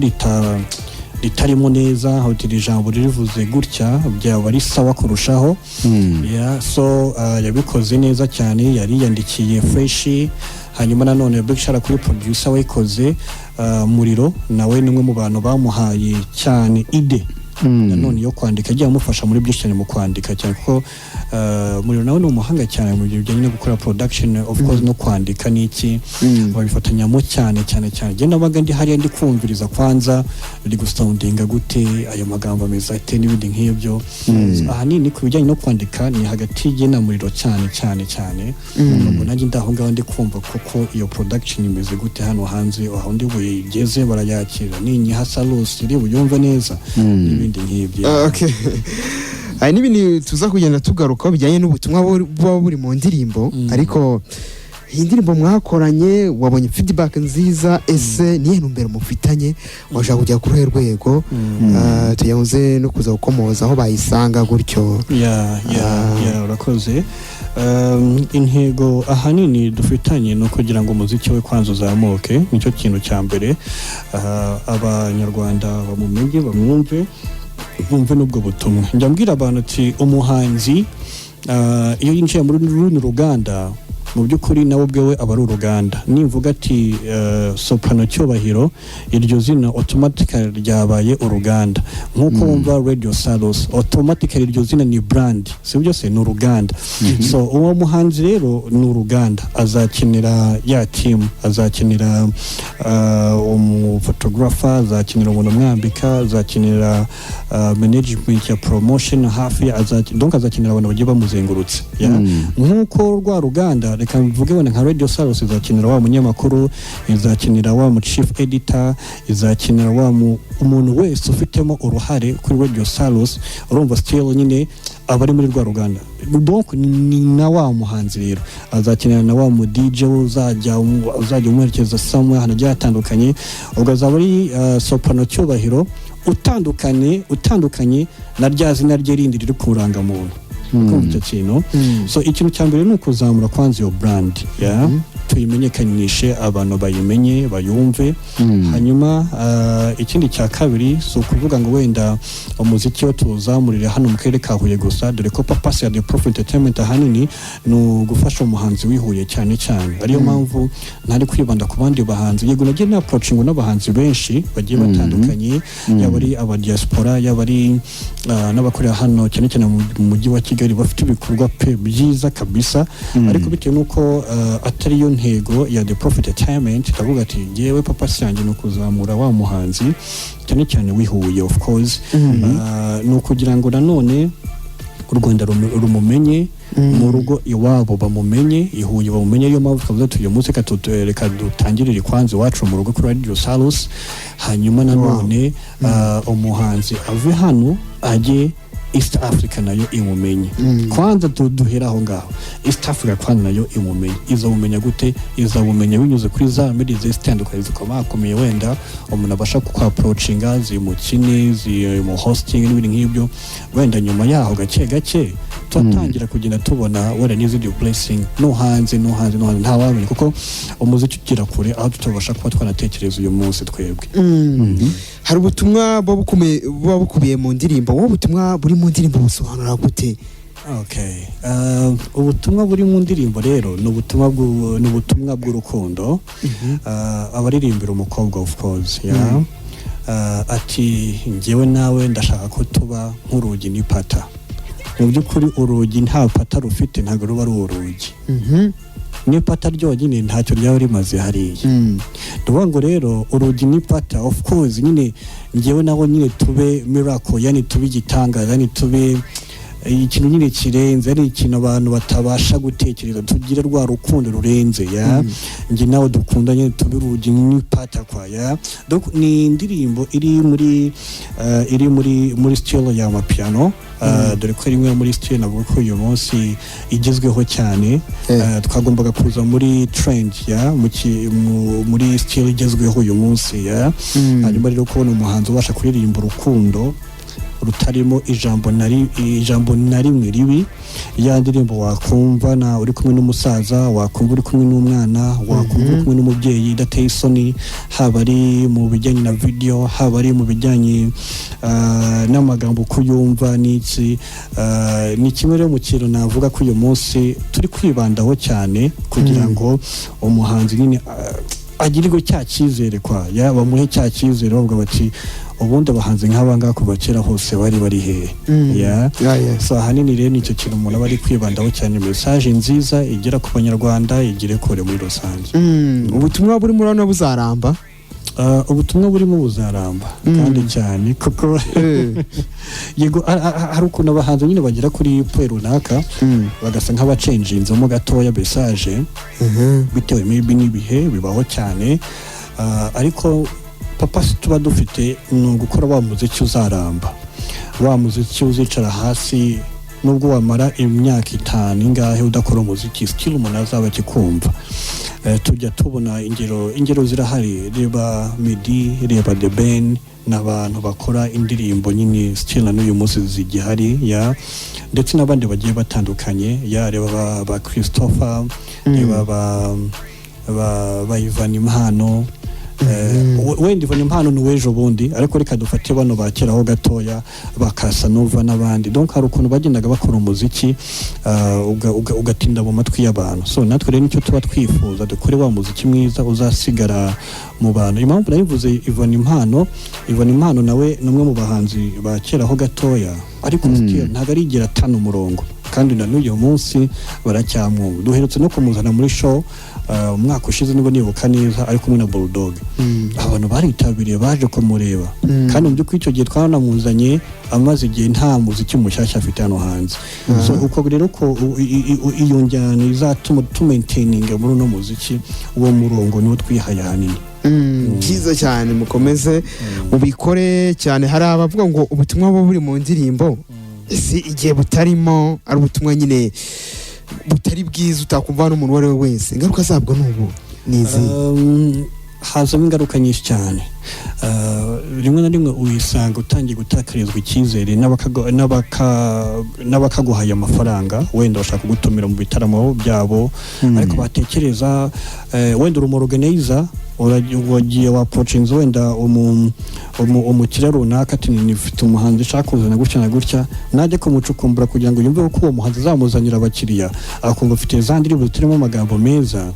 ritarimo neza aho iri jambo ririvuze gutya byaba ari sawa kurushaho. So yabikoze neza cyane, yari yandikiye fresh. Hanyuma nanone bigshara kuri producer wayikoze Muriro nawe nimwe mu bantu bamuhaye cyane ide nanone yo kwandika agiye amufasha muri byinshi cyane mu kwandika cyane kuko Muriro nawe ni umuhanga cyane mu bijyanye no gukora production of course no kwandika niki babifatanyamo cyane je nabaga ndi hariya ndi kumviriza kwanza ndi gusoundinga gute ayo magambo meza ate n'ibindi nk'ibyo. Ahanini ku bijyanye no kwandika ni hagati ye na Muriro cyane ngo nanjye ndaho ngaho ndi kumva kuko iyo production imeze gute hano hanze aho ndi buyigeze barayakira ninyi Salus iri buyumve neza n'ibindi nk'ibyo. Okay. N'ibindi tuza kugenda tugaruka bijyanye n'ubutumwa buba buri mu ndirimbo ariko iyi ndirimbo mwakoranye wabonye feedback nziza ese niye ntumbero mufitanye washaka kujya kuri rwego tuyavuze no kuza gukomoza aho bayisanga gutyo? Urakoze. Intego ahanini dufitanye no kugira ngo umuziki we kwanza uzamuke, nicyo kintu cya mbere. Abanyarwanda bamumenye bamwumve bumve n'ubwo butumwa. Njya mbwira abantu ati umuhanzi iyo yinjiye muri runo ruganda mu by'ukuri nawe ubwewe aba ari uruganda. Nimvuga ati Soprano Cyubahiro iryo zina automatically ryabaye uruganda nkuko wumva Radio Salus automatically iryo zina ni brand, si byose ni uruganda. So uwo muhanzi rero ni uruganda, azakenera ya team, azakenera photographer, azakenera umuntu mwambika, azakenera management ya promotion hafi, donc azakenera abantu bagiye bamuzengurutse. Nkuko rwa ruganda reka mvuge wenda nka Radio Salus izakenera wa munyamakuru, izakenera wa mu chief editor, izakenera wa umuntu wese ufitemo uruhare kuri Radio Salus. Urumva still nyine abari muri rwa ruganda donc ni na wa muhanzi rero azakenera na wa mu DJ uzajya umwerekeza somewhere hanajya hatandukanye. Ubwo azaba ari Soprano Cyubahiro utandukanye na rya zina rye rindi riri kuranga muntu icyo kintu. So ikintu cya mbere ni ukuzamura kwanza iyo brand tuyimenyekanishe, abantu bayimenye bayumve. Hanyuma ikindi cya kabiri si ukuvuga ngo wenda umuziki wo tuzamurire hano mu karere ka Huye gusa, dore ko purpose ya the Prof Entertainment ahanini ni gufasha umuhanzi wihuye cyane. Ariyo mpamvu ntari kwibanda ku bandi bahanzi. Yego nagiye na approaching n'abahanzi benshi bagiye batandukanye, yaba ari aba diaspora, yaba ari n'abakorera hano cyane mu mujyi wa Kigali bafite ibikorwa byiza kabisa. Ariko bitewe nuko atari yo ntego ya the Prof Entertainment, ndavuga ati ngewe papa yanjye no kuzamura wa muhanzi cyane wihuye of course. No kugira ngo nanone u Rwanda rumumenye, mu rugo iwabo bamumenye, ihuye bamumenye. Iyo mpamvu twavuze tuyo munsi reka dutangirire kwanza iwacu mu rugo kuri Radio Salus. Hanyuma nanone umuhanzi ave hano ajye East Africa nayo imumenye kwanza duhera aho ngaho East Africa kwanza nayo imumenye izabumenya gute izabumenya binyuze kuri za media zitandukanye zikomakomeye wenda umuntu abasha approachinga zimukine mu hosting n'ibindi nk'ibyo wenda nyuma yaho gake twatangira kugenda tubona wenda n'izindi blessing no hanze nta wamenye kuko umuziki ugira kure aho tutabasha kuba twanatekereza uyu munsi twebwe hari ubutumwa bukubiye mu ndirimbo wowe ubutumwa buri mu ndirimbo busobanura gute? Okay. Ubutumwa buri mu ndirimbo rero ni ubutumwa bw'urukundo abaririmbira umukobwa of course ati njyewe nawe ndashaka ko tuba nk'urugi n'ipata. Mu by'ukuri urugi nta pata rufite ntabwo ruba ari urugi n'ipata ryonyine ntacyo ryaba rimaze hariya ndavuga ngo rero urugi n'ipata of course nyine njyewe nawe nyine tube miracle yani tube igitangaza yani tube ikintu nyine kirenze ari ikintu abantu batabasha gutekereza tugire rwa rukundo rurenze nge nawe dukundanye tube urugi n'ipata kwa donc ni indirimbo iri muri style ya mapiano dore ko rimwe muri style navuga ko uyu munsi igezweho cyane twagombaga kuza muri trend muri style igezweho uyu munsi hanyuma rero kubona umuhanzi ubasha kuririmba urukundo rutarimo ijambo na rimwe ribi ya ndirimbo wakumva na uri kumwe n'umusaza wakumva uri kumwe n'umwana wakumva uri kumwe n'umubyeyi idateye isoni haba ari mu bijyanye na video haba ari mu bijyanye n'amagambo kuyumva n'iki ni kimwe rero mu kintu navuga ko uyu munsi turi kwibandaho cyane kugira ngo umuhanzi nyine agirirwe cya cyizere kwa bamuhe cya cyizere bavuga bati ubundi abahanzi nk'abanga kuva kera hose bari hehe so ahanini rero nicyo kintu umuntu aba ari kwibandaho cyane message nziza igera ku banyarwanda igire kure muri rusange ubutumwa buri muri hano buzaramba ubutumwa burimo buzaramba kandi cyane kuko yego hari ukuntu abahanzi nyine bagera kuri point runaka bagasa nk'abacenjinzemo gatoya message bitewe n'ibihe bibaho cyane ariko papa tuba dufite ni ugukora wa muziki uzaramba wa muziki uzicara hasi nubwo wamara imyaka 5 ingahe udakora umuziki still umuntu azaba akikumva tujya tubona ingero zirahari reba Medi reba The Ben n'abantu bakora indirimbo nyine still n'uyu munsi zigihari ndetse n'abandi bagiye batandukanye reba ba Christopher reba ba Ivan Impano wenda Ivan Impano n'uwejo bundi ariko reka dufate bano bakeraho gatoya bakasa Nova n'abandi donc hari ukuntu bagendaga bakora umuziki ugatinda mu matwi y'abantu so natwe rero nicyo tuba twifuza dukore wa muziki mwiza uzasigara mu bantu impamvu nabivuze Ivan Impano nawe numwe mu bahanzi bakeraho gatoya ariko ntago arigira tano umurongo kandi na n'uyu munsi baracyamwumva duherutse no kumuzana muri show umwaka ushize niba nibuka neza ari kumwe na Bulldog abantu baritabiriye baje kumureba kandi mu by'ukuri icyo gihe twanamuzanye amaze igihe nta muziki mushyashya afite hano hanze so uko rero ko iyo njyana izatuma tumaintaininga muri uno muziki uwo murongo niwo twihaye hanini byiza cyane mukomeze mubikore cyane hari abavuga ngo ubutumwa buba buri mu ndirimbo si igihe butarimo ari ubutumwa nyine butari bwiza utakumva n'umuntu uwo ari we wese ingaruka zabwo n'ubu nizi hazamo ingaruka nyinshi cyane rimwe na rimwe uyisanga utangiye gutakarizwa icyizere n'abakaguhaye amafaranga wenda bashaka kugutumira mu bitaramo byabo ariko batekereza wenda uri umuorganizer wagiye waapproaching wenda umukira runaka ati nifite umuhanzi ushaka kuzana gutya na gutya najye kumucukumbura kugira ngo yumve ko uwo muhanzi azamuzanira abakiriya akumva afite za ndirimbo zitarimo amagambo meza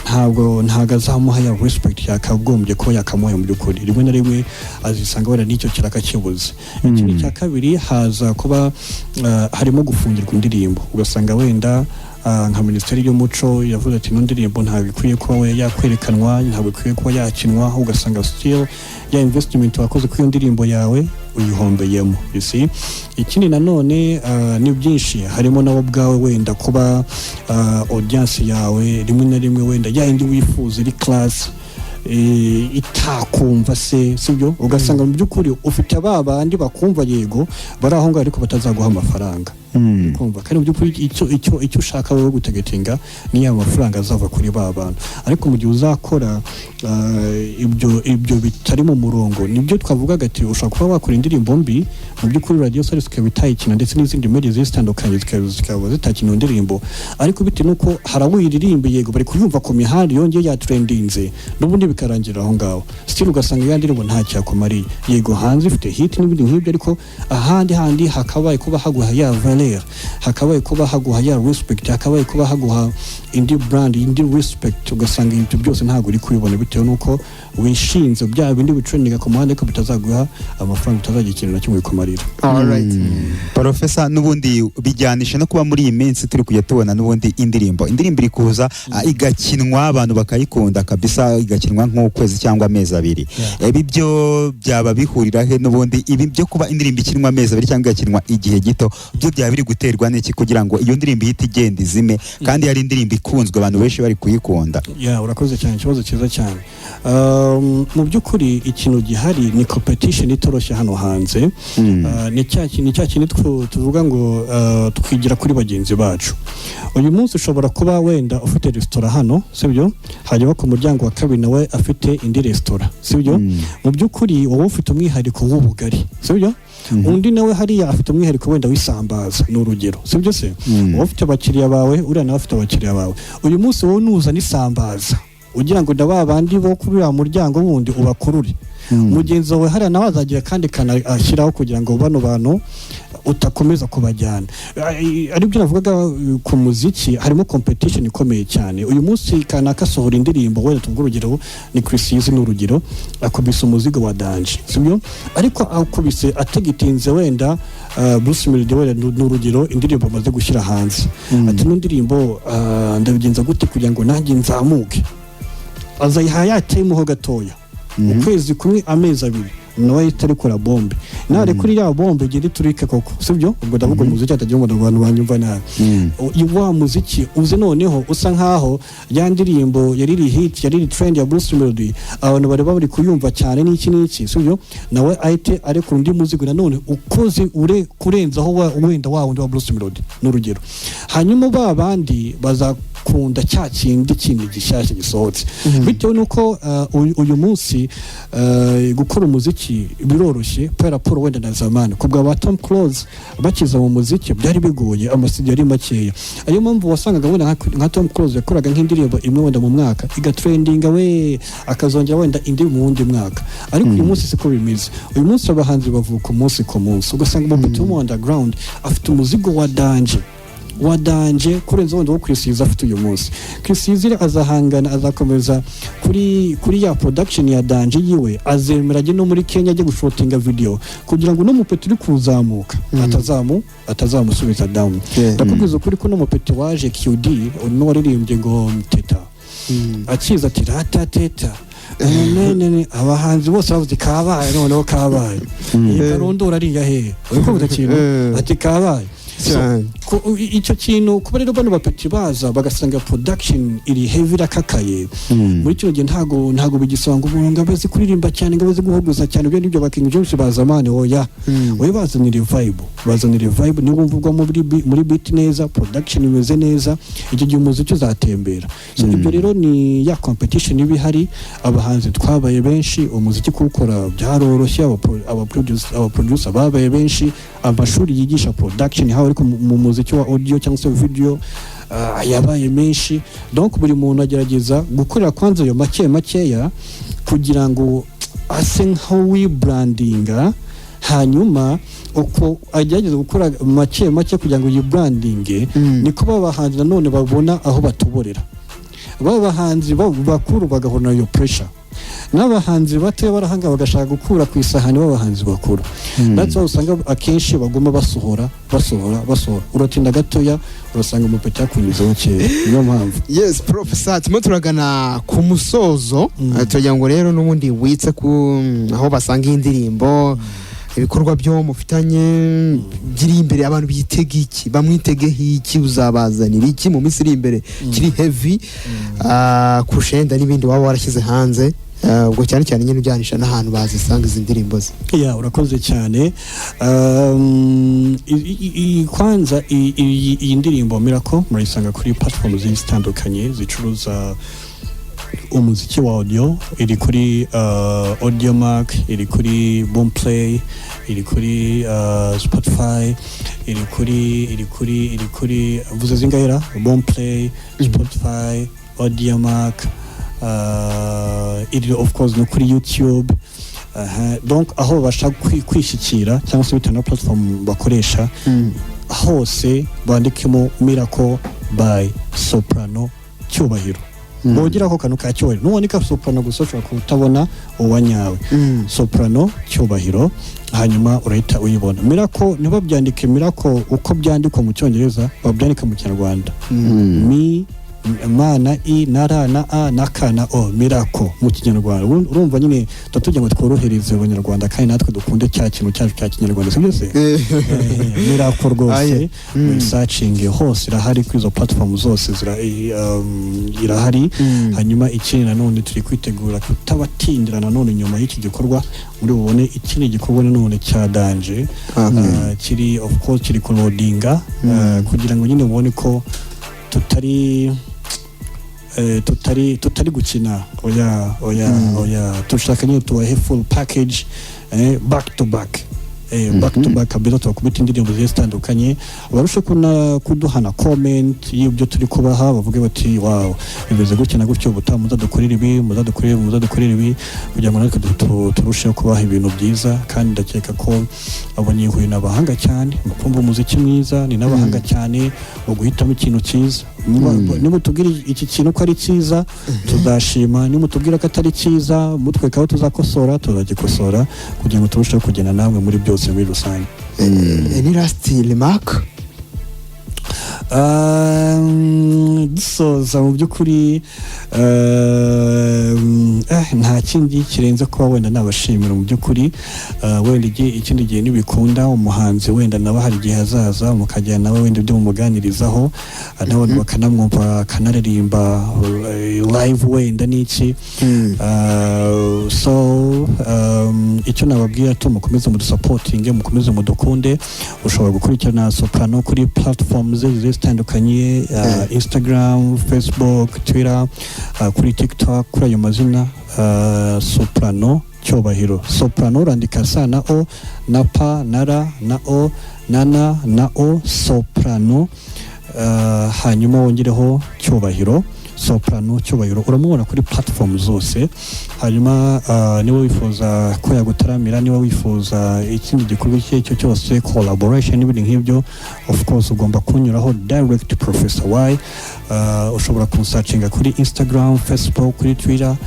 ntabwo azamuha ya respect yakagombye ko yakamuha mu by'ukuri rimwe na rimwe azisanga wenda n'icyo kiraka kibuze ikindi cya kabiri haza kuba harimo gufungirwa indirimbo ugasanga wenda nka Minisiteri y'Umuco yavuze ati no ndirimbo ntabwo ikwiye kuba yakwerekanwa ntabwo ikwiye kuba yakinwa ugasanga still ya investment wakoze kuri iyo ndirimbo yawe uyihombeyemo you see ikindi nanone ni byinshi harimo nawo bwawe wenda kuba audience yawe rimwe na rimwe wenda ya indi wifuza iri class itakumva se sibyo ugasanga mu by'ukuri ufite abandi bakumva yego bari aho ngaho ariko batazaguha amafaranga kumva kandi mu by'ukuri icyo ushaka wowe gutegetinga ni ya mafaranga azava kuri ba bantu ariko mu gihe uzakora ibyo bitari mu murongo nibyo twavugaga ati ushobora kuba wakora indirimbo mbi mu by'ukuri Radio Salus ikaba itayikina ndetse n'izindi media zitandukanye zikaba zitakina indirimbo ariko bitewe nuko harawiririmba yego bari kuyumva ku mihanda yongeye ya trendinze n'ubundi bikarangira aho ngaho still ugasanga ya ndirimbo nta cyakomariye yego hanze ifite hit n'ibindi nk'ibyo ariko ahandi hakabaye kuba haguha ya valeur hakabaye kuba haguha ya respect hakabaye kuba haguha indi brand indi respect ugasanga ibyo byose ntabwo uri kubibona bitewe nuko wishinze bya bindi bitrendinga ku muhanda ko bitazaguha amafaranga utazagikenera kimwe kumarira. Alright. Professor nubundi bijyanisha no kuba muri iyi minsi turi kujya tubona nubundi indirimbo iri kuza igakinwa abantu bakayikunda kabisa igakinwa nk'ukwezi cyangwa amezi abiri ibi byo byaba bihurira he nubundi ibi byo kuba indirimbo ikinwa amezi abiri cyangwa igakinwa igihe gito byo byaba biri guterwa n'iki kugira ngo iyo ndirimbo ihite igenda izime kandi hari indirimbo ikunzwe abantu benshi bari kuyikunda. Urakoze cyane ikibazo cyiza cyane mu by'ukuri ikintu gihari ni competition itoroshye hano hanze ni cya kintu tuvuga ngo twigira kuri bagenzi bacu uyu munsi ushobora kuba wenda ufite restaurant hano sibyo hanyuma ku muryango wa kabiri nawe afite indi restaurant sibyo mu by'ukuri wowe ufite umwihariko w'ubugari sibyo undi nawe hariya afite umwihariko wenda w'isambaza n'urugero sibyo se wowe ufite abakiriya bawe uriya nawe afite abakiriya bawe uyu munsi wowe nuza n'isambaza ugira ngo ndababandi bo kuri uriya muryango wundi ubakurure mugenzi wawe hariya nawe azagira kandi kanashyiraho kugira ngo bano bantu utakomeza kubajyana aribyo navugaga ku muziki harimo competition ikomeye cyane uyu munsi kanaka sohora indirimbo wenda tuvuga urugero ni Chris n'urugero akubise umuzigo wa Danje sibyo ariko akubise ategitinze wenda Bruce Melody wenda n'urugero indirimbo amaze gushyira hanze ati n'indirimbo ndabigenza gute kugira ngo nanjye nzamuke azayiha yatemuho gatoya ukwezi kumwe amezi abiri nawe itari kora bombe nare kuri ya bombe giri turike koko sibyo ubwo ndavuga umuziki atagira ngo abantu banyumva nabi wa muziki uze noneho usa nkaho ya ndirimbo yariri hit yariri trend ya Bruce Melody abantu bari bari kuyumva cyane n'iki sibyo nawe ahite ari ku ndi muzigo nanone ukoze kurenzaho wenda wa wundi wa Bruce Melody n'urugero hanyuma babandi bazakunda cya kindi gishyashya gisohotse bitewe nuko uyu munsi gukora umuziki biroroshye para poro wenda na zamani kubwa ba Tom Close bakiza mu muziki byari bigoye amasidio ari makeya ayo mpamvu wasangaga wenda nka Tom Close yakoraga nk'indirimbo imwe wenda mu mwaka igatrendinga we akazongera wenda indi mu wundi mwaka ariko uyu munsi siko bimeze uyu munsi abahanzi bavuka umunsi ku munsi ugasanga mu bitu underground afite umuzigo wa Danje kurenza wenda wo Chris afite uyu munsi Chris azahangana azakomeza kuri ya production ya Danje yiwe azemeranye no muri Kenya ajye gushotinga video kugira ngo no mupeti uri kuzamuka atazamusubiza down ndakubwiza ukuri ko no mupeti waje QD no waririmbye ngo teta akiza ati rata teta abahanzi bose bavuze kabaye noneho kabaye karondora ari yahe uriko butakintu ati kabaye icyo kintu kuba rero bano bapeti baza bagasanga production iri heavy rakakaye muri cyo gihe ntago bigisanga ubunga bazi kuririmba cyane ngo bazi guhuguza cyane byo nibyo bakinga James bazamane oya we bazanira vibe ni bumvugwa muri beat neza production imeze neza icyo gihe umuziki uzatembera ibyo rero ni ya competition ibihari abahanzi twabaye benshi umuziki kuwukora byaroroshye aba producer babaye benshi amashuri yigisha production hawe ariko mu muziki wa audio cyangwa se video yabaye menshi donc buri muntu agerageza gukorera kwanza yo makeya kugira ngo ase nkaho brandinga hanyuma uko agerageza gukora make kugira ngo yibrandinge niko babahanzi nanone babona aho batuborera babahanzi bakuru bagahona iyo pressure n'abahanzi bato barahanga bagashaka gukura ku isahani b'abahanzi bakuru that's why usanga akenshi bagoma basohora uratinda gatoya urasanga umupeti yakunyuzeho cyane niyo mpamvu yes Professor timo turagana ku musozo tugira ngo rero n'ubundi witse ku aho basanga indirimbo ibikorwa byo mufitanye giri imbere abantu bitege iki bamwitege iki uzabazanira iki mu minsi iri imbere kiri heavy kushenda n'ibindi waba warashyize hanze ubwo cyane cyane nyine ujyanisha n'ahantu bazisanga izi ndirimbo ze. Urakoze cyane. Kwanza iyi ndirimbo Miracle murayisanga kuri platform zitandukanye zicuruza umuziki wa audio. Iri kuri Audiomack, iri kuri Boomplay, iri kuri Spotify, iri kuri vuze zingahera Boomplay, Spotify, Audiomack, iri of course no kuri YouTube. Donc aho bashaka kwishyikira cyangwa se bitewe na platform bakoresha hose bandikemo Miracle by Soprano Cyubahiro. Bogira ko kanu ka Cyubahiro nuwandika Soprano gusa ushobora kutabona uwanyawe. Soprano Cyubahiro hanyuma urahita uyibona. Miracle niba byandike Miracle uko byandikwa mu Cyongereza babyandika mu Kinyarwanda. Mi mana i nara na a na kana o Miracle mu Kinyarwanda. Urumva nyine tutujya ngo tworohereze abanyarwanda kandi natwe dukunde cya kintu cyacu cya Kinyarwanda sibyo se. Miracle rwose mu searching hose irahari kuri izo platform zose irahari. Hanyuma ikindi nanone turi kwitegura kutabatindira nanone nyuma y'iki gikorwa muri bubone ikindi gikorwa nanone cya Danje kiri of course kiri loadinga kugira ngo nyine ubone ko tutari gukina oya tushaka nyine tubahe full package back to back kabisa twakubita indirimbo zitandukanye barushe kuduhana comment y'ibyo turi kubaha bavuge bati wow bimeze gutya na gutyo butaha muzadukorera ibi kugira ngo natwe turusheho kubaha ibintu byiza. Kandi ndakeka ko abanyihuye n'abahanga cyane mu kumva umuziki mwiza, ni n'abahanga cyane mu guhitamo ikintu cyiza. Niba tubwira iki kintu ko ari cyiza tuzashima, niba tubwira ko atari cyiza mutweka aho tuzakosora tuzagikosora kugira ngo turusheho kugenda namwe muri byose muri rusange. Any last remark? Dusoza mu by'ukuri nta kindi kirenze kuba wenda nabashimira mu by'ukuri. Wenda ikindi gihe nibikunda umuhanzi wenda nawe hari igihe hazaza mukajyana nawe wenda ibyo mumuganirizaho n'abantu bakanamwumva kanaririmba live wenda n'iki. So icyo nababwira to mukomeze mudusupporting, mukomeze mudukunde. Ushobora gukurikirana Soprano kuri platforms zitandukanye Instagram, Facebook, Twitter, kuri TikTok kuri ayo mazina Soprano Cyubahiro. Soprano urandika sa na o na pa na ra na o na na o Soprano hanyuma wongereho Cyubahiro. Soprano Cyubahiro uramubona kuri platform zose. Hanyuma niba wifuza ko yagutaramira, niba wifuza ikindi gikorwa cyo cyose collaboration n'ibindi nk'ibyo of course ugomba kunyuraho direct Professor Y. Ushobora kunsearchinga kuri Instagram, Facebook, kuri Twitter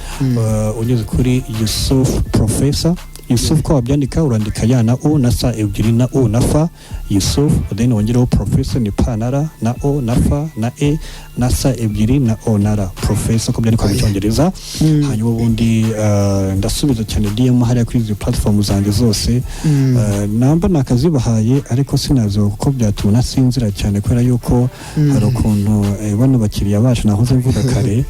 ugeze kuri Yusuf Professor. Yusuf ko wabyandika urandika ya na o na sa ebyiri na o na fa Yusuf, then wongereho Professor ni pa na ra na o na fa na e na sa ebyiri na o na ra Professor ko byandikwa mu Cyongereza. Hanyuma ubundi ndasubiza cyane DM hariya kuri izi platform zanjye zose. Namba nakazibahaye ariko sinazo kuko byatuma sinzira cyane kubera yuko hari ukuntu bano bakiriya bacu nahoze mvuga kare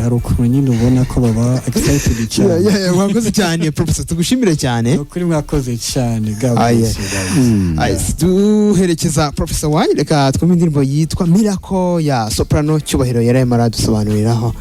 hari ukuntu nyine ubona ko baba excited cyane. Mwakoze cyane Professor, tugushimire cyane. Kuri mwakoze cyane duherekeza Professor Y. Reka twumve indirimbo yitwa Miracle ya Soprano Cyubahiro yaraye maradusobanuriraho.